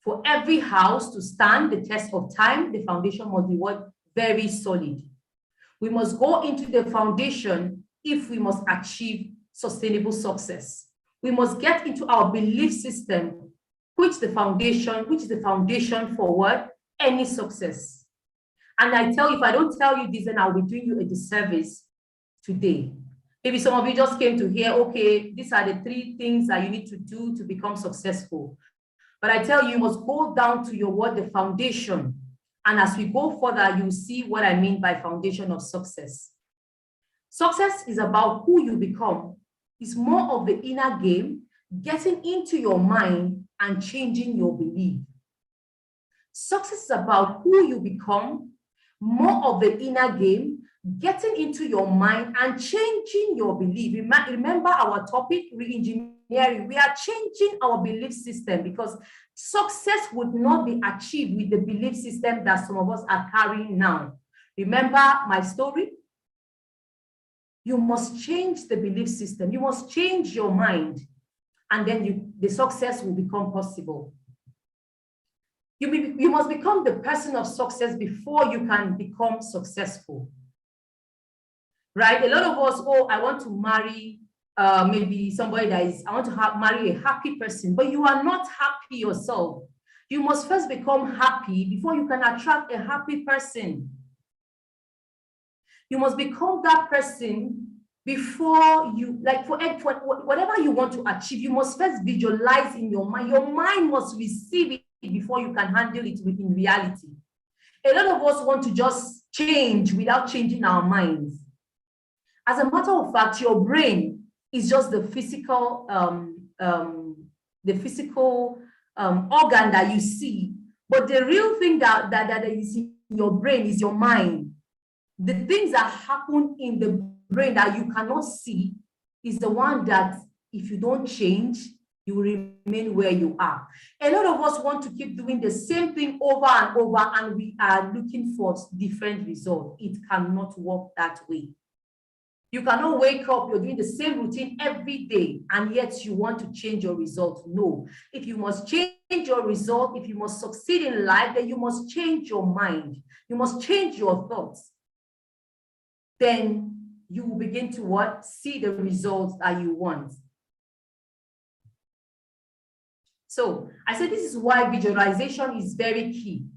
For every house to stand the test of time, the foundation must be what? Very solid. We must go into the foundation if we must achieve sustainable success. We must get into our belief system, which is the foundation for what? Any success. And I tell you, if I don't tell you this, then I'll be doing you a disservice today. Maybe some of you just came to hear, okay, these are the 3 things that you need to do to become successful. But I tell you, you must go down to your word, the foundation. And as we go further, you'll see what I mean by foundation of success. Success is about who you become. It's more of the inner game, getting into your mind and changing your belief. Success is about who you become, more of the inner game, getting into your mind and changing your belief. Remember our topic, re-engineering. We are changing our belief system because success would not be achieved with the belief system that some of us are carrying now. Remember my story? You must change the belief system. You must change your mind, and then the success will become possible. You must become the person of success before you can become successful. Right? A lot of us, oh, I want to marry maybe somebody I want to marry a happy person, but you are not happy yourself. You must first become happy before you can attract a happy person. You must become that person before you, like for whatever you want to achieve, you must first visualize in your mind. Your mind must receive it before you can handle it in reality. A lot of us want to just change without changing our minds. As a matter of fact, your brain is just the physical organ that you see, but the real thing that is in your brain is your mind. The things that happen in the brain that you cannot see is the one that if you don't change, you will remain where you are. A lot of us want to keep doing the same thing over and over, and we are looking for different results. It cannot work that way. You cannot wake up, you're doing the same routine every day, and yet you want to change your result. No. If you must change your result, if you must succeed in life, then you must change your mind. You must change your thoughts. Then you will begin to what? See the results that you want. So I said this is why visualization is very key.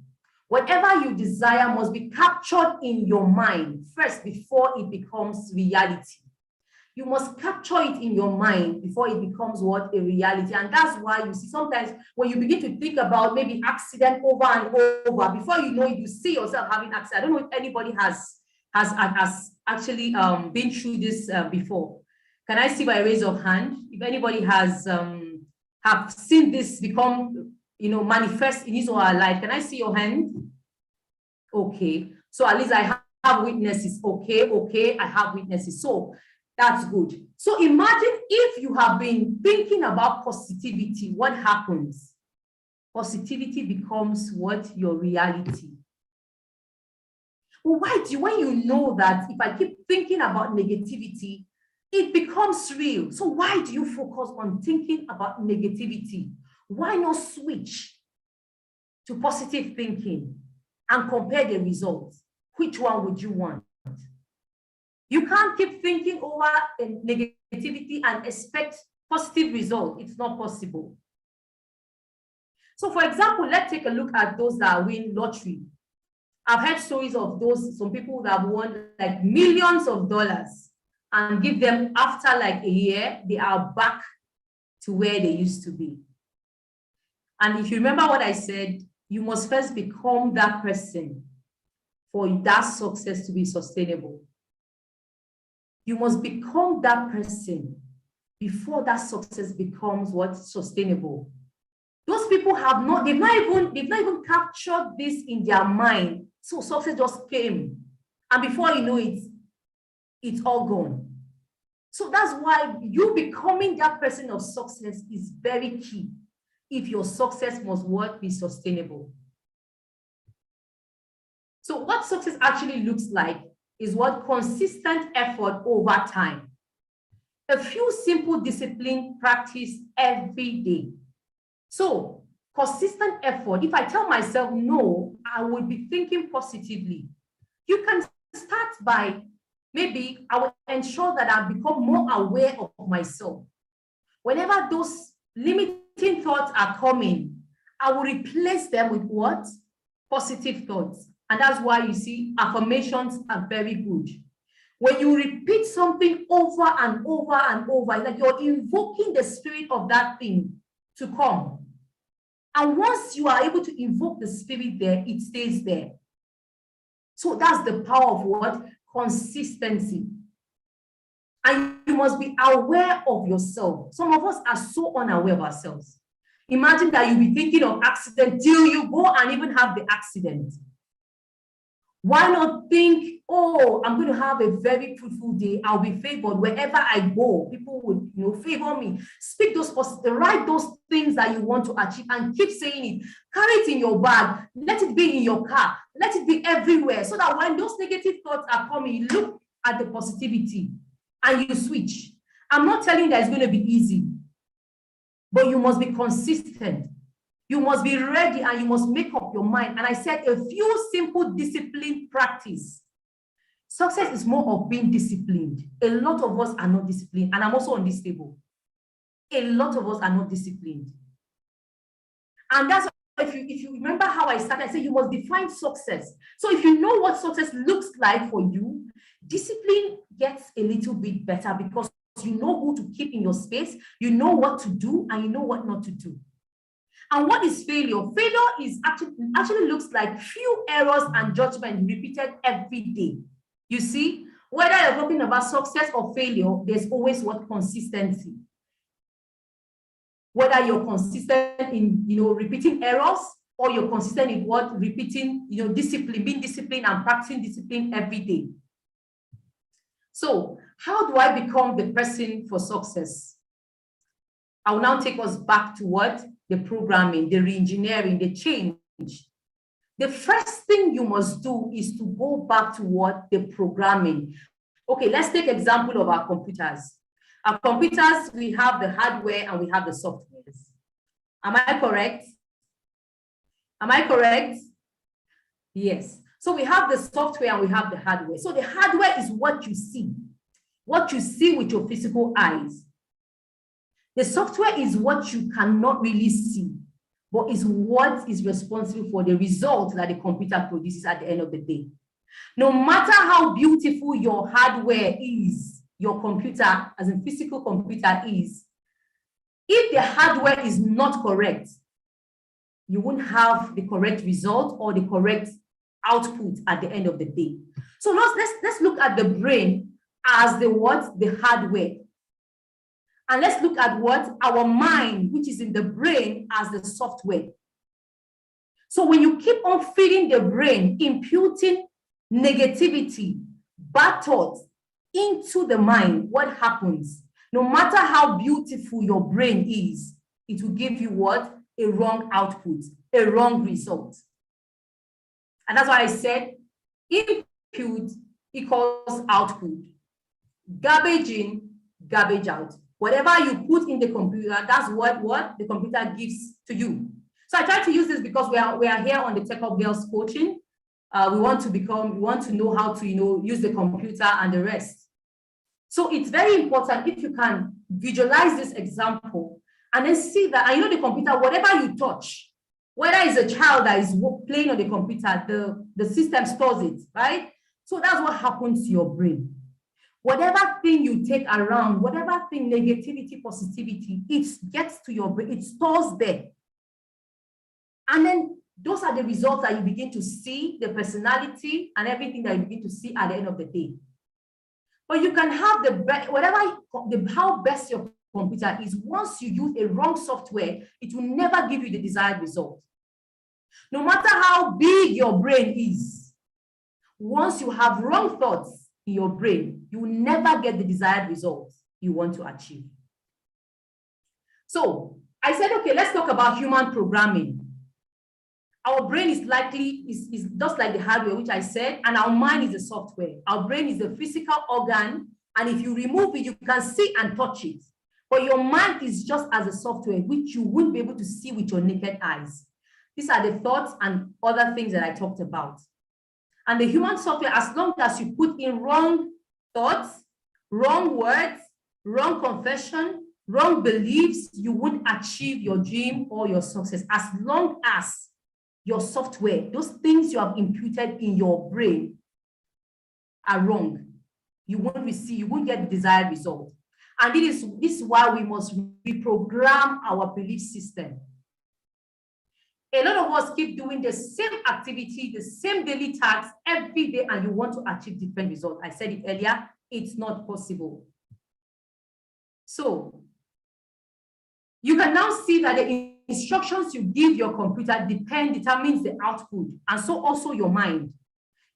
Whatever you desire must be captured in your mind first before it becomes reality. You must capture it in your mind before it becomes what? A reality. And that's why you see sometimes when you begin to think about maybe accident over and over, before you know it, you see yourself having accident. I don't know if anybody has actually been through this before. Can I see by a raise of hand if anybody has have seen this become, you know, manifest in his or her life? Can I see your hand? Okay, so at least I have witnesses. Okay, I have witnesses. So that's good. So imagine if you have been thinking about positivity, what happens? positivity becomes what? Your reality. Well, why do you, when you know that if I keep thinking about negativity, it becomes real. So why do you focus on thinking about negativity? Why not switch to positive thinking and compare the results? Which one would you want? You can't keep thinking over negativity and expect positive results. It's not possible. So for example, let's take a look at those that win lottery. I've heard stories of those, some people that have won like millions of dollars and give them after like a year, they are back to where they used to be. And if you remember what I said, you must first become that person for that success to be sustainable. You must become that person before that success becomes what? Sustainable. Those people have not, they've not even captured this in their mind. So success just came. And before you know it, it's all gone. So that's why you becoming that person of success is very key. If your success must what? Be sustainable. So what success actually looks like is what? Consistent effort over time. A few simple discipline practice every day. So consistent effort, if I tell myself no, I will be thinking positively. You can start by, maybe I will ensure that I become more aware of myself. Whenever those limiting thoughts are coming, I will replace them with what? Positive thoughts. And that's why you see affirmations are very good. When you repeat something over and over and over, like you're invoking the spirit of that thing to come. And once you are able to invoke the spirit there, it stays there. So that's the power of what? Consistency. And you must be aware of yourself. Some of us are so unaware of ourselves. Imagine that you'll be thinking of accident till you go and even have the accident. Why not think, oh, I'm going to have a very fruitful day. I'll be favored wherever I go. People would, favor me. Speak those, write those things that you want to achieve and keep saying it. Carry it in your bag. Let it be in your car. Let it be everywhere. So that when those negative thoughts are coming, you look at the positivity and you switch. I'm not telling you that it's going to be easy, but you must be consistent. You must be ready and you must make up your mind. And I said a few simple discipline practice. Success is more of being disciplined. A lot of us are not disciplined. And I'm also on this table. A lot of us are not disciplined. And that's why if you remember how I started, I said you must define success. So if you know what success looks like for you, discipline gets a little bit better because you know who to keep in your space, you know what to do, and you know what not to do. And what is failure? Failure is actually looks like few errors and judgment repeated every day. You see, whether you're talking about success or failure, there's always what? Consistency. Whether you're consistent in, repeating errors, or you're consistent in what? Repeating, discipline, being disciplined and practicing discipline every day. So how do I become the person for success? I will now take us back to what? The programming, the re-engineering, the change. The first thing you must do is to go back to what? The programming. Okay, let's take example of our computers. Our computers, we have the hardware and we have the software. Am I correct? Am I correct? Yes. So we have the software and we have the hardware. So the hardware is what you see with your physical eyes. The software is what you cannot really see, but is what is responsible for the result that the computer produces at the end of the day. No matter how beautiful your hardware is, your computer, as a physical computer is, if the hardware is not correct, you won't have the correct result or the correct output at the end of the day. So let's look at the brain as the what? The hardware. And let's look at what? Our mind, which is in the brain, as the software. So when you keep on feeding the brain, imputing negativity, bad thoughts into the mind, what happens? No matter how beautiful your brain is, it will give you what? a wrong output, a wrong result. And that's why I said input equals output. Garbage in, garbage out. Whatever you put in the computer, that's what the computer gives to you. So I try to use this because we are here on the Tech Up Girls coaching. We want to know how to, use the computer and the rest. So it's very important if you can visualize this example and then see that, and the computer, whatever you touch, whether it's a child that is playing on the computer, the system stores it, right? So that's what happens to your brain. Whatever thing you take around, whatever thing, negativity, positivity, it gets to your brain, it stores there. And then those are the results that you begin to see, the personality and everything that you begin to see at the end of the day. But you can have how best your computer is. Once you use a wrong software, it will never give you the desired result. No matter how big your brain is, once you have wrong thoughts in your brain, you will never get the desired results you want to achieve. So I said, okay, let's talk about human programming. Our brain is just like the hardware, which I said, and our mind is the software. Our brain is the physical organ, and if you remove it, you can see and touch it. But your mind is just as a software, which you wouldn't be able to see with your naked eyes. These are the thoughts and other things that I talked about. And the human software, as long as you put in wrong thoughts, wrong words, wrong confession, wrong beliefs, you won't achieve your dream or your success. As long as your software, those things you have imputed in your brain are wrong, you won't get the desired result. And this is why we must reprogram our belief system. A lot of us keep doing the same activity, the same daily tasks every day, and you want to achieve different results. I said it earlier, it's not possible. So you can now see that the instructions you give your computer determines the output, and so also your mind.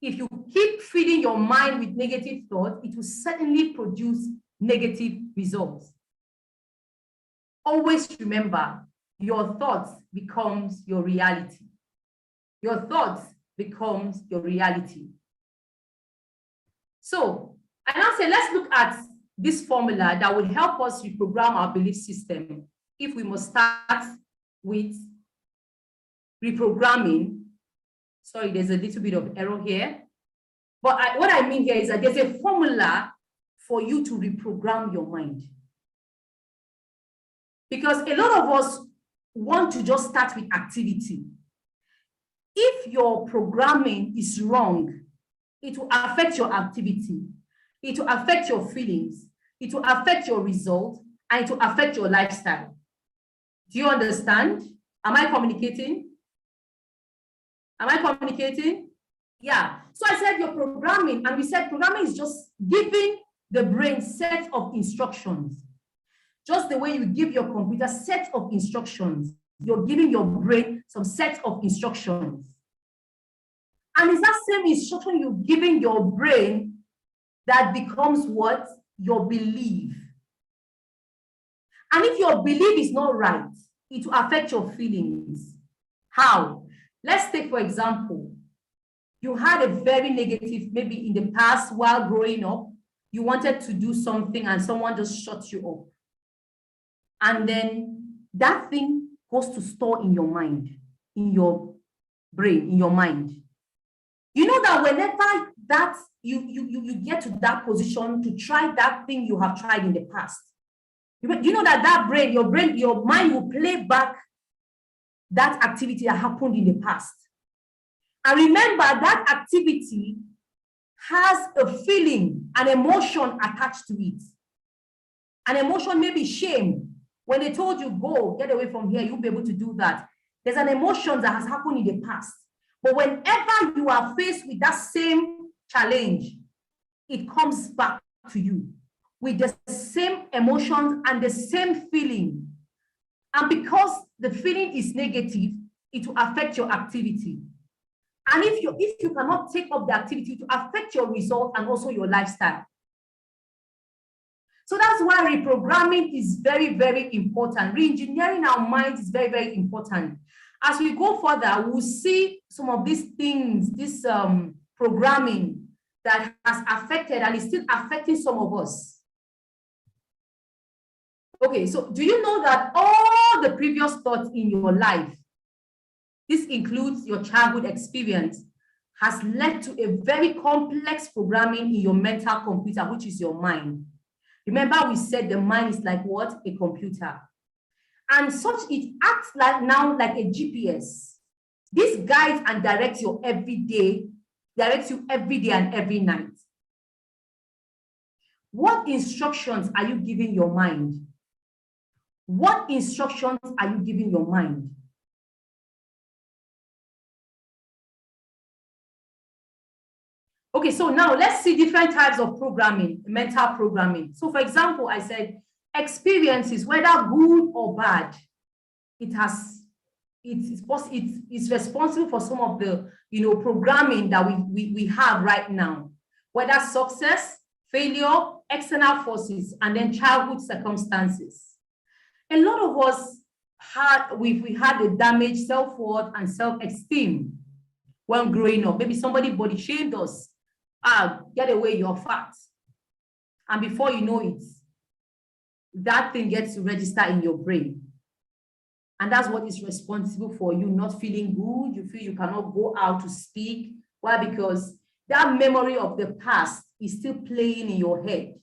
If you keep feeding your mind with negative thoughts, it will certainly produce negative results. Always remember, your thoughts becomes your reality. Your thoughts becomes your reality. So I now say, let's look at this formula that will help us reprogram our belief system. If we must start with reprogramming, sorry, there's a little bit of error here. But what I mean here is that there's a formula for you to reprogram your mind. Because a lot of us want to just start with activity. If your programming is wrong, it will affect your activity. It will affect your feelings. It will affect your results, and it will affect your lifestyle. Do you understand? Am I communicating? Am I communicating? Yeah. So I said your programming, and we said programming is just giving the brain set of instructions. Just the way you give your computer set of instructions, you're giving your brain some set of instructions. And it's that same instruction you're giving your brain that becomes what? Your belief. And if your belief is not right, it will affect your feelings. How? Let's take, for example, you had a very negative, maybe in the past while growing up, you wanted to do something and someone just shut you up. And then that thing goes to store in your mind, in your brain, in your mind. You know that whenever that you get to that position to try that thing you have tried in the past, you know that your mind will play back that activity that happened in the past. And remember, that activity has a feeling, an emotion attached to it. An emotion may be shame. When they told you, go, get away from here, you'll be able to do that. There's an emotion that has happened in the past. But whenever you are faced with that same challenge, it comes back to you with the same emotions and the same feeling. And because the feeling is negative, it will affect your activity. And if you cannot take up the activity, it will affect your result and also your lifestyle. So that's why reprogramming is very, very important. Re-engineering our minds is very, very important. As we go further, we'll see some of these things, this programming that has affected and is still affecting some of us. Okay, so do you know that all the previous thoughts in your life, this includes your childhood experience, has led to a very complex programming in your mental computer, which is your mind. Remember, we said the mind is like what? A computer. And such, it acts like now like a GPS. This guides and directs you every day and every night. What instructions are you giving your mind? What instructions are you giving your mind? Okay, so now let's see different types of programming, mental programming. So for example, I said experiences, whether good or bad, it's responsible for some of the programming that we have right now, whether success, failure, external forces, and then childhood circumstances. A lot of us we had the damaged self-worth and self-esteem when growing up. Maybe somebody body shamed us. Get away, you're fat. And before you know it, that thing gets to register in your brain. And that's what is responsible for you not feeling good. You feel you cannot go out to speak. Why? Because that memory of the past is still playing in your head.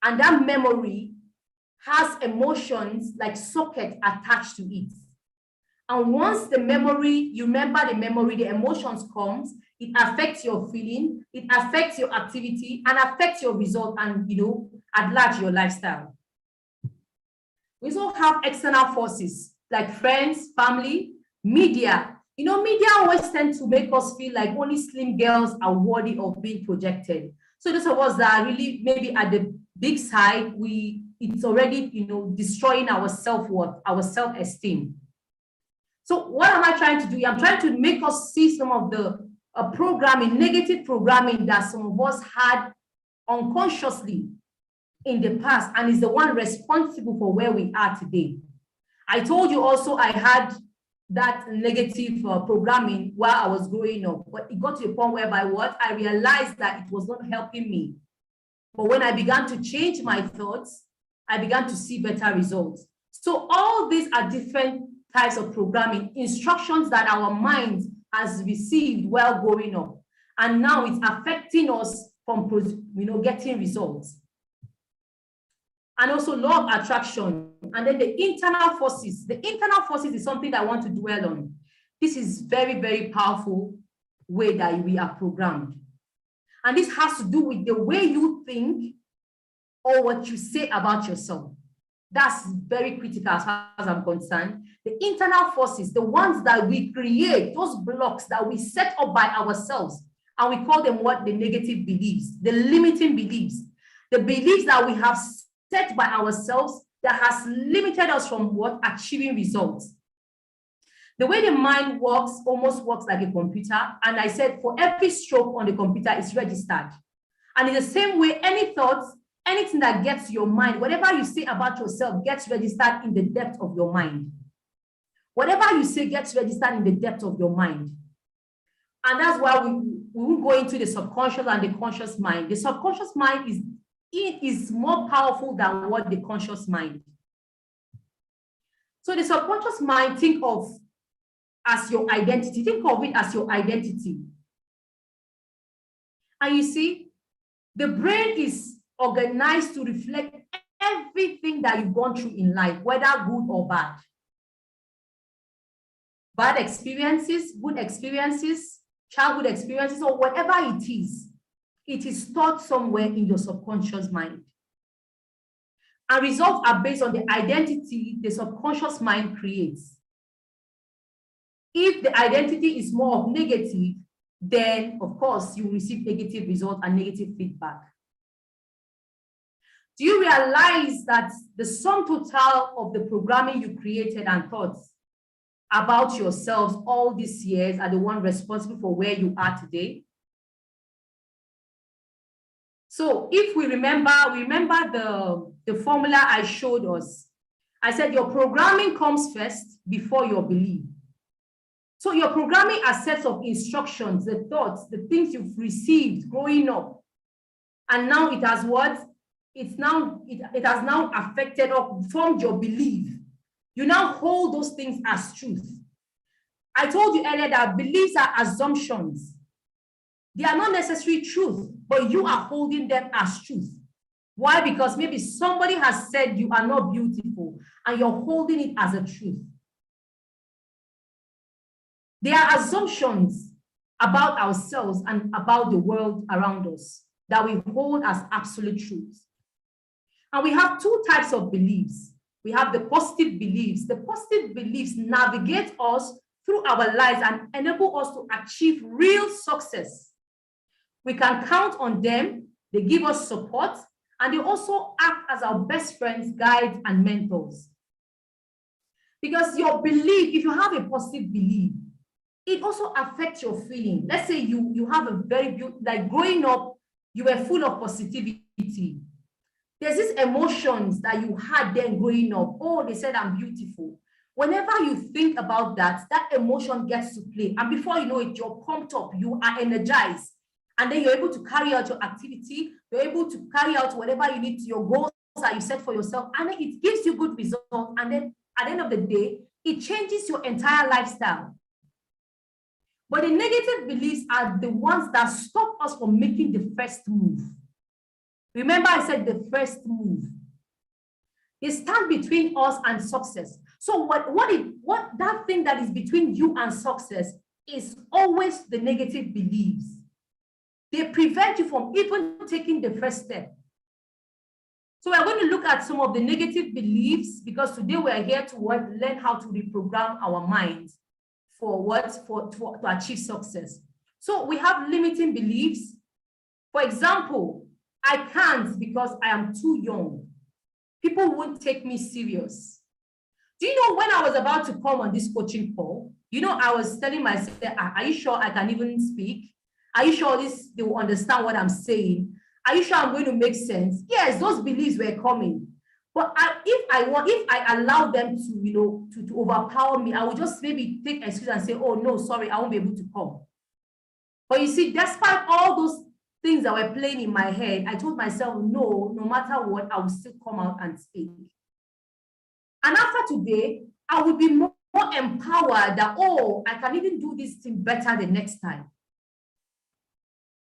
And that memory has emotions like socket attached to it. And once the memory, you remember the memory, the emotions comes, it affects your feeling, it affects your activity, and affects your result and, at large, your lifestyle. We also have external forces like friends, family, media. Media always tend to make us feel like only slim girls are worthy of being projected. So those of us that are really maybe at the big side, it's already, destroying our self-worth, our self-esteem. So what am I trying to do? I'm trying to make us see some of the programming, negative programming that some of us had unconsciously in the past and is the one responsible for where we are today. I told you also I had that negative programming while I was growing up, but it got to a point whereby I realized that it was not helping me. But when I began to change my thoughts, I began to see better results. So all these are different types of programming, instructions that our mind has received while growing up. And now it's affecting us from, getting results. And also law of attraction. And then the internal forces. The internal forces is something that I want to dwell on. This is very, very powerful way that we are programmed. And this has to do with the way you think or what you say about yourself. That's very critical as far as I'm concerned. The internal forces, the ones that we create, those blocks that we set up by ourselves, and we call them what? The negative beliefs, the limiting beliefs, the beliefs that we have set by ourselves that has limited us from what? Achieving results. The way the mind works almost works like a computer. And I said for every stroke on the computer is registered. And in the same way, any thoughts, anything that gets your mind, whatever you say about yourself gets registered in the depth of your mind. Whatever you say gets registered in the depth of your mind. And that's why we won't go into the subconscious and the conscious mind. The subconscious mind is more powerful than what the conscious mind. So the subconscious mind, think of as your identity. Think of it as your identity. And you see, the brain is organized to reflect everything that you've gone through in life, whether good or bad. Bad experiences, good experiences, childhood experiences, or whatever it is stored somewhere in your subconscious mind. And results are based on the identity the subconscious mind creates. If the identity is more of negative, then of course you receive negative results and negative feedback. Do you realize that the sum total of the programming you created and thoughts about yourselves all these years are the one responsible for where you are today? So if we remember the formula I showed us. I said your programming comes first before your belief. So your programming are sets of instructions, the thoughts, the things you've received growing up. And now it has what? It has now affected or formed your belief. You now hold those things as truth. I told you earlier that beliefs are assumptions. They are not necessarily truth, but you are holding them as truth. Why? Because maybe somebody has said you are not beautiful and you're holding it as a truth. They are assumptions about ourselves and about the world around us that we hold as absolute truths. And we have two types of beliefs. We have the positive beliefs. The positive beliefs navigate us through our lives and enable us to achieve real success. We can count on them. They give us support, and they also act as our best friends, guides, and mentors. Because your belief, if you have a positive belief, it also affects your feeling. Let's say you have a very beautiful, like growing up, you were full of positivity. There's these emotions that you had then growing up. Oh, they said I'm beautiful. Whenever you think about that, that emotion gets to play. And before you know it, you're pumped up, you are energized. And then you're able to carry out your activity. You're able to carry out whatever you need to, your goals that you set for yourself. And then it gives you good results. And then at the end of the day, it changes your entire lifestyle. But the negative beliefs are the ones that stop us from making the first move. Remember, I said the first move. They stand between us and success. So what that thing that is between you and success is always the negative beliefs. They prevent you from even taking the first step. So we're going to look at some of the negative beliefs because today we're here to learn how to reprogram our minds to achieve success. So we have limiting beliefs. For example, I can't because I am too young. People won't take me serious. Do you know when I was about to come on this coaching call, I was telling myself, are you sure I can even speak? Are you sure they will understand what I'm saying? Are you sure I'm going to make sense? Yes, those beliefs were coming. But if I allow them to overpower me, I will just maybe take excuse and say, oh, no, sorry, I won't be able to come. But you see, despite all those things that were playing in my head, I told myself, no matter what, I will still come out and speak. And after today, I will be more empowered that, oh, I can even do this thing better the next time.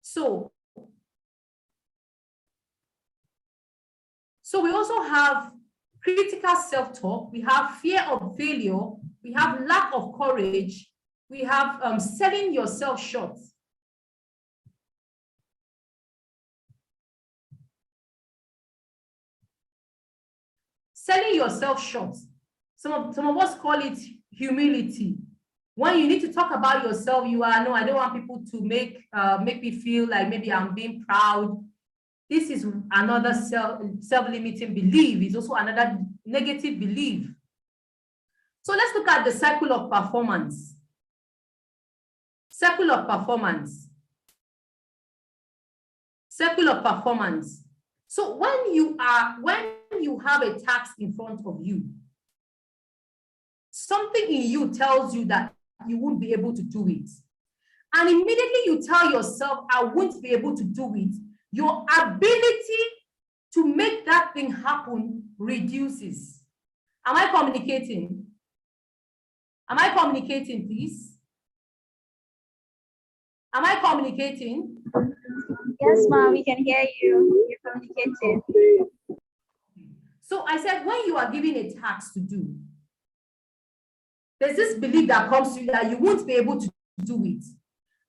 So we also have critical self-talk, we have fear of failure, we have lack of courage, we have selling yourself short. Selling yourself short. Some of us call it humility. When you need to talk about yourself, no, I don't want people to make me feel like maybe I'm being proud. This is another self-limiting belief. It's also another negative belief. So let's look at the cycle of performance. Circle of performance. Circle of performance. So when you have a task in front of you, something in you tells you that you won't be able to do it. And immediately you tell yourself, I won't be able to do it. Your ability to make that thing happen reduces. Am I communicating? Am I communicating, please? Am I communicating? Yes, ma'am, we can hear you. You're communicating. So I said, when you are given a task to do, there's this belief that comes to you that you won't be able to do it.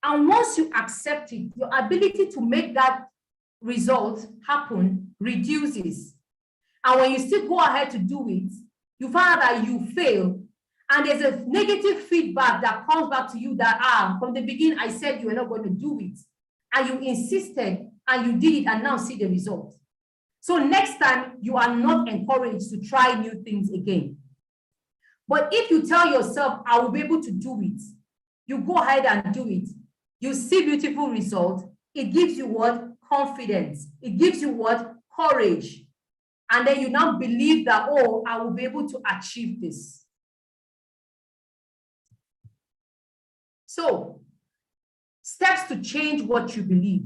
And once you accept it, your ability to make that result happen reduces. And when you still go ahead to do it, you find that you fail. And there's a negative feedback that comes back to you that, from the beginning, I said you were not going to do it. And you insisted and you did it and now see the result. So next time, you are not encouraged to try new things again. But if you tell yourself, I will be able to do it, you go ahead and do it, you see beautiful results, it gives you what? confidence. It gives you what? Courage. And then you now believe that, oh, I will be able to achieve this. So, steps to change what you believe.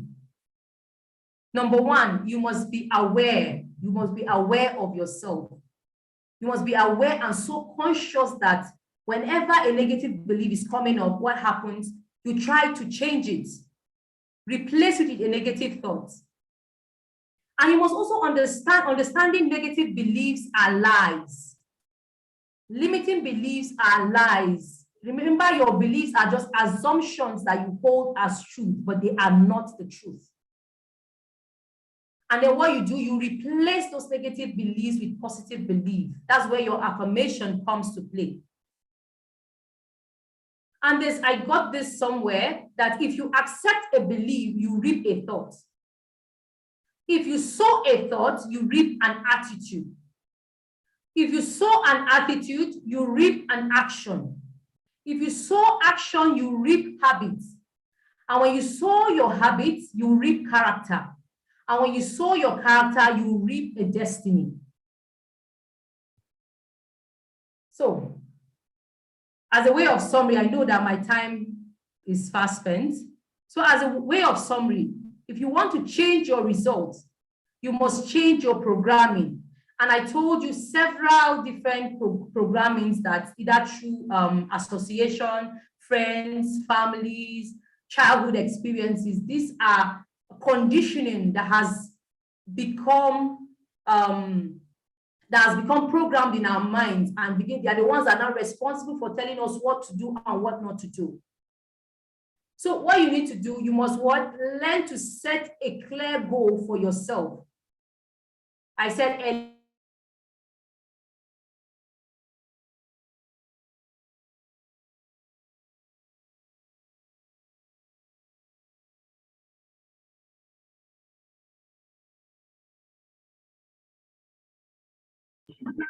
Number one, you must be aware. You must be aware of yourself. You must be aware and so conscious that whenever a negative belief is coming up, what happens? You try to change it. Replace it with a negative thought. And you must also understanding negative beliefs are lies. Limiting beliefs are lies. Remember, your beliefs are just assumptions that you hold as truth, but they are not the truth. And then what you do, you replace those negative beliefs with positive belief. That's where your affirmation comes to play. And I got this somewhere, that if you accept a belief, you reap a thought. If you sow a thought, you reap an attitude. If you sow an attitude, you reap an action. If you sow action, you reap habits. And when you sow your habits, you reap character. And when you sow your character, you reap a destiny. So, as a way of summary, I know that my time is fast spent. So as a way of summary, if you want to change your results, you must change your programming. And I told you several different programmings that either through association, friends, families, childhood experiences, these are conditioning that has become programmed in our minds, and they are the ones that are now responsible for telling us what to do and what not to do. So what you need to do, you must learn to set a clear goal for yourself. I said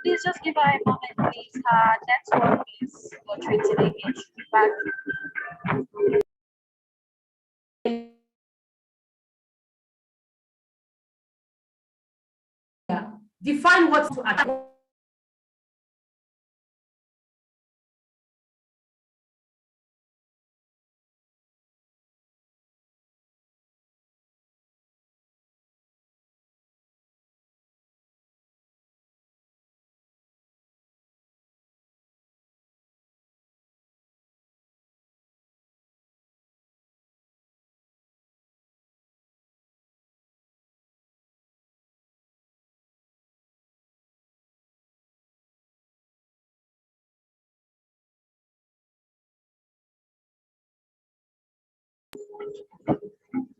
Please just give her a moment, please. Her network is fluctuating again. She'll be back. define what to achieve.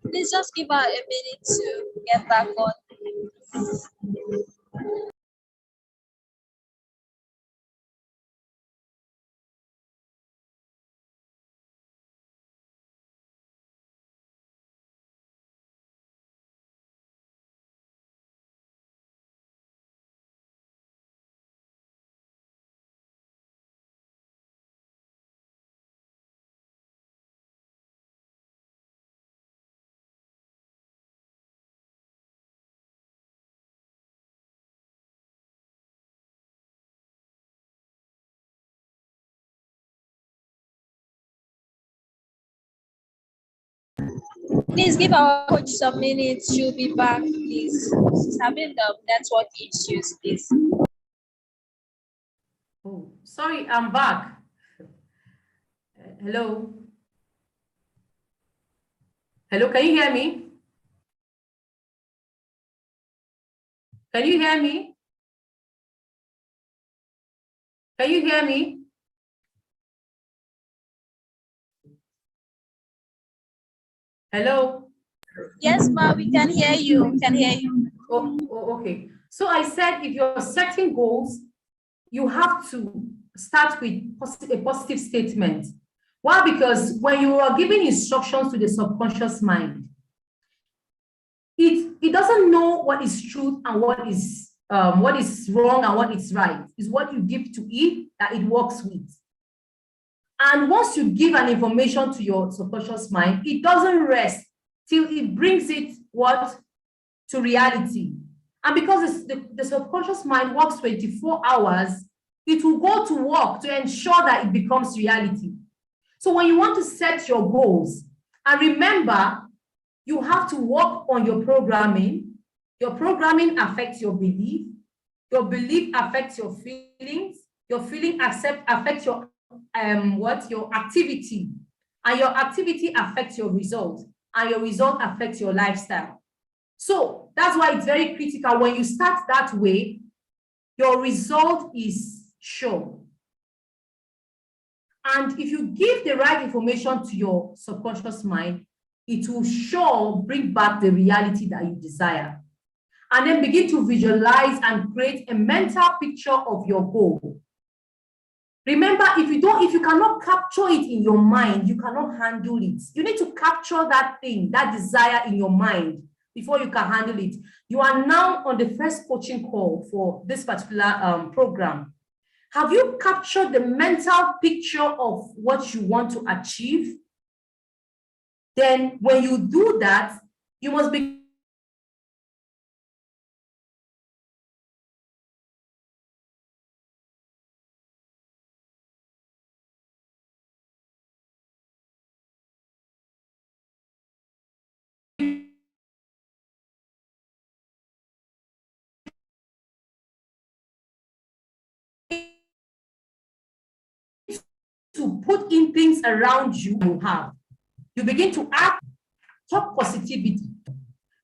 Please just give her a minute to get back on. Please give our coach some minutes. She'll be back, please. She's having network issues, please. Oh, sorry, I'm back. Hello. Hello, can you hear me? Can you hear me? Can you hear me? Hello? Yes, ma, we can hear you. We can hear you. Oh, okay. So I said, if you're setting goals, you have to start with a positive statement. Why? Because when you are giving instructions to the subconscious mind, it doesn't know what is truth and what is wrong and what is right. It's what you give to it that it works with. And once you give an information to your subconscious mind, it doesn't rest till it brings it what? To reality. And because the subconscious mind works 24 hours, it will go to work to ensure that it becomes reality. So when you want to set your goals, and remember, you have to work on your programming. Your programming affects your belief affects your feelings, your feeling affects your your activity, and your activity affects your result, and your result affects your lifestyle. So that's why it's very critical. When you start that way, your result is sure. And if you give the right information to your subconscious mind, it will sure bring back the reality that you desire. And then begin to visualize and create a mental picture of your goal. Remember, if you cannot capture it in your mind, you cannot handle it. You need to capture that thing, that desire in your mind before you can handle it. You are now on the first coaching call for this particular program. Have you captured the mental picture of what you want to achieve? Then when you do that, you must be to put in things around you have. You begin to act, talk positivity.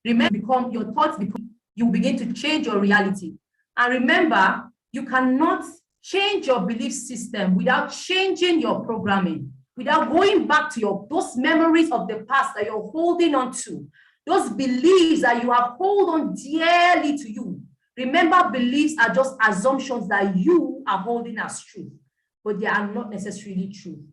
Remember, your thoughts become, you begin to change your reality. And remember, you cannot change your belief system without changing your programming, without going back to those memories of the past that you're holding on to, those beliefs that you have hold on dearly to you. Remember, beliefs are just assumptions that you are holding as truth, but they are not necessarily true.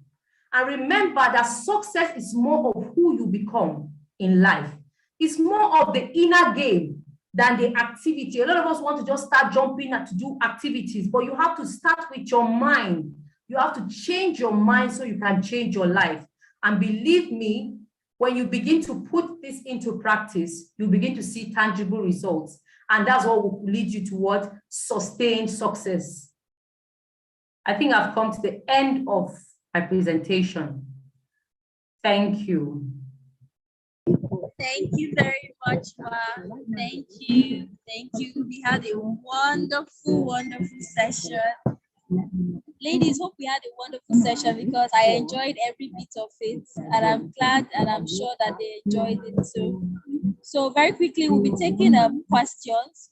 And remember that success is more of who you become in life. It's more of the inner game than the activity. A lot of us want to just start jumping and to do activities, but you have to start with your mind. You have to change your mind so you can change your life. And believe me, when you begin to put this into practice, you begin to see tangible results. And that's what will lead you toward sustained success. I think I've come to the end of my presentation. Thank you. Thank you very much, Ma. Thank you. Thank you. We had a wonderful, wonderful session. Ladies, hope we had a wonderful session because I enjoyed every bit of it, and I'm glad and I'm sure that they enjoyed it too. So very quickly, we'll be taking questions.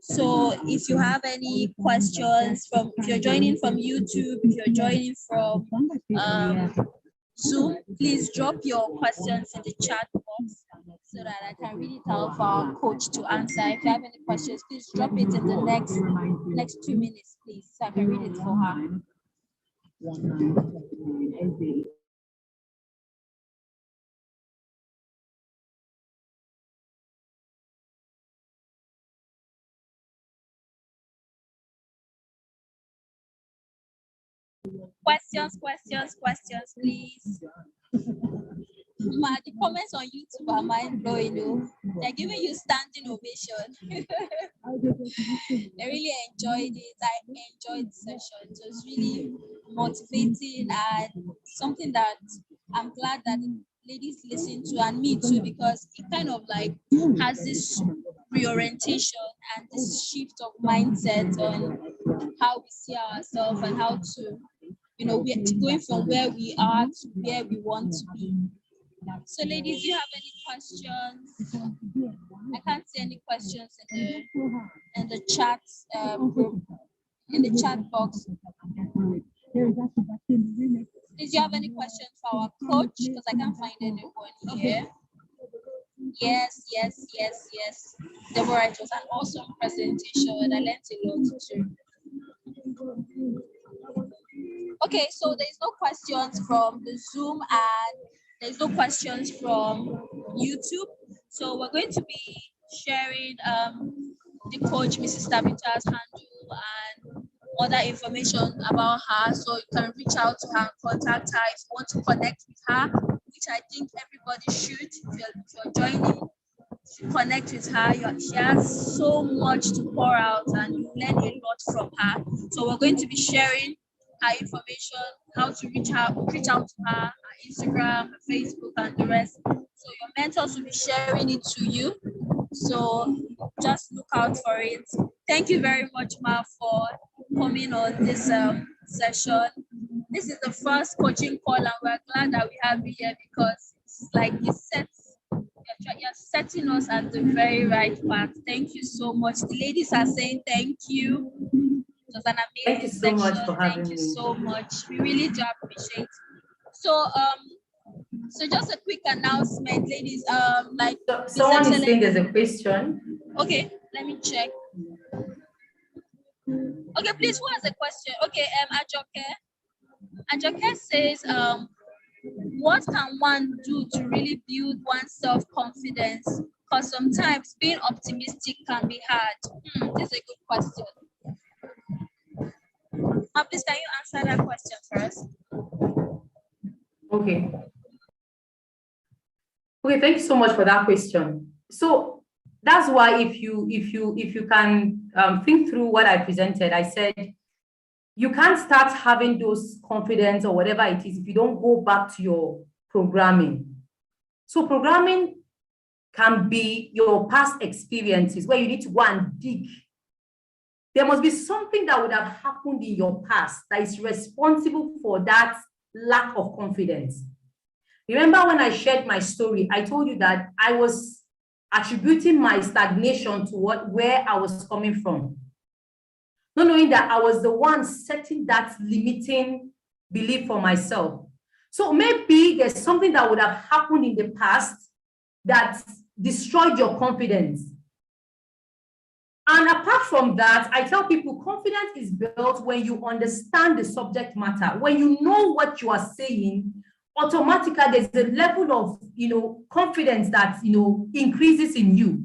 So if you have any questions if you're joining from YouTube, if you're joining from Zoom, please drop your questions in the chat box so that I can read it out for our coach to answer. If you have any questions, please drop it in the next 2 minutes, please, so I can read it for her. Questions, please. Ma, the comments on YouTube are mind blowing. They're giving you standing ovation. I really enjoyed it. I enjoyed the session. It was really motivating and something that I'm glad that the ladies listen to, and me too, because it kind of like has this reorientation and this shift of mindset on how we see ourselves and how to, we're going from where we are to where we want to be. So ladies, do you have any questions? I can't see any questions in the chat in the chat box. Did you have any questions for our coach? Because I can't find anyone here. Yes. Deborah, it was an awesome presentation. I learned a lot too. Okay, so there's no questions from the Zoom and there's no questions from YouTube. So we're going to be sharing the coach, Mrs. Tabitha's handle and other information about her. So you can reach out to her and contact her if you want to connect with her, which I think everybody should if you're joining. connect with her. She has so much to pour out and you learn a lot from her. So we're going to be sharing her information, how to reach out to her Instagram, her Facebook, and the rest. So your mentors will be sharing it to you. So just look out for it. Thank you very much, Ma, for coming on this session. This is the first coaching call, and we're glad that we have you here because it's like you're setting us at the very right path. Thank you so much. The ladies are saying thank you. It was an amazing Thank you so much for having Thank you me. so much. We really do appreciate it. So just a quick announcement, ladies. Someone is saying there's a question. Okay, let me check. Okay, please, who has a question? Okay, Ajoke says, what can one do to really build one's self-confidence? Because sometimes being optimistic can be hard. This is a good question. Please, can you answer that question first? Okay. Okay, thank you so much for that question. So that's why if you can think through what I presented, I said you can't start having those confidence or whatever it is if you don't go back to your programming. So programming can be your past experiences where you need to go and dig. There must be something that would have happened in your past that is responsible for that lack of confidence. Remember when I shared my story, I told you that I was attributing my stagnation to where I was coming from. Not knowing that I was the one setting that limiting belief for myself. So maybe there's something that would have happened in the past that destroyed your confidence. And apart from that, I tell people confidence is built when you understand the subject matter. When you know what you are saying, automatically there's a level of confidence that increases in you.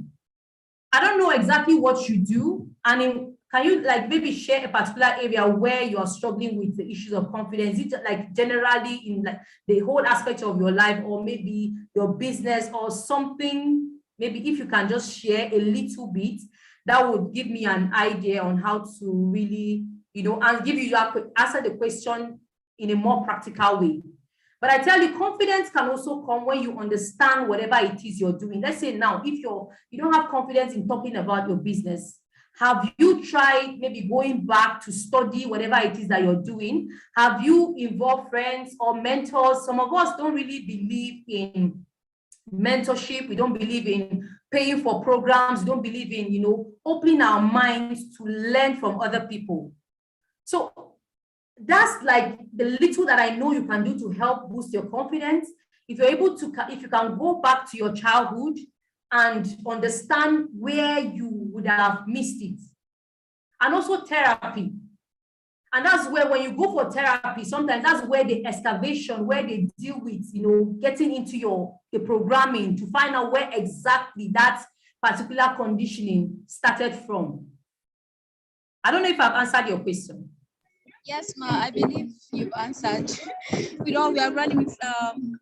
I don't know exactly what you do, and can you maybe share a particular area where you are struggling with the issues of confidence? Is it generally in the whole aspect of your life, or maybe your business or something? Maybe if you can just share a little bit, that would give me an idea on how to really, and give you answer the question in a more practical way. But I tell you, confidence can also come when you understand whatever it is you're doing. Let's say now, if you don't have confidence in talking about your business, have you tried maybe going back to study whatever it is that you're doing? Have you involved friends or mentors? Some of us don't really believe in mentorship. We don't believe in paying for programs. We don't believe in, opening our minds to learn from other people. So that's the little that I know you can do to help boost your confidence. If you can go back to your childhood and understand where you would have missed it. And also therapy. And that's where, when you go for therapy, sometimes that's where the excavation, where they deal with, getting into the programming to find out where exactly that particular conditioning started from. I don't know if I've answered your question. Yes, Ma, I believe you've answered. We are running with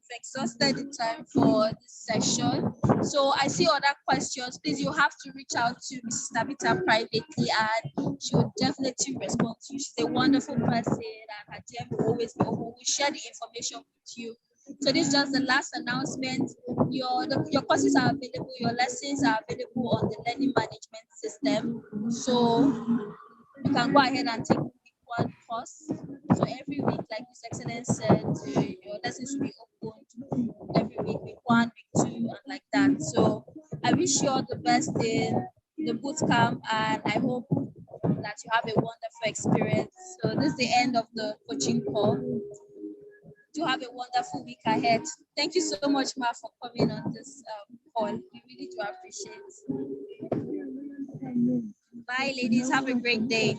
exhausted time for this session. So I see other questions. Please, you have to reach out to Mrs. Tabitha privately and she will definitely respond to you. She's a wonderful person and her DM will always be open. We'll share the information with you. So this is just the last announcement. Your courses are available, your lessons are available on the learning management system. So you can go ahead and take one course. So every week, like Miss Excellence said, your lessons will be opened every week 1, week 2, and like that. So I wish you all the best in the boot camp, and I hope that you have a wonderful experience. So this is the end of the coaching call. Do have a wonderful week ahead. Thank you so much, Ma, for coming on this call. We really do appreciate it. Bye, ladies. Have a great day.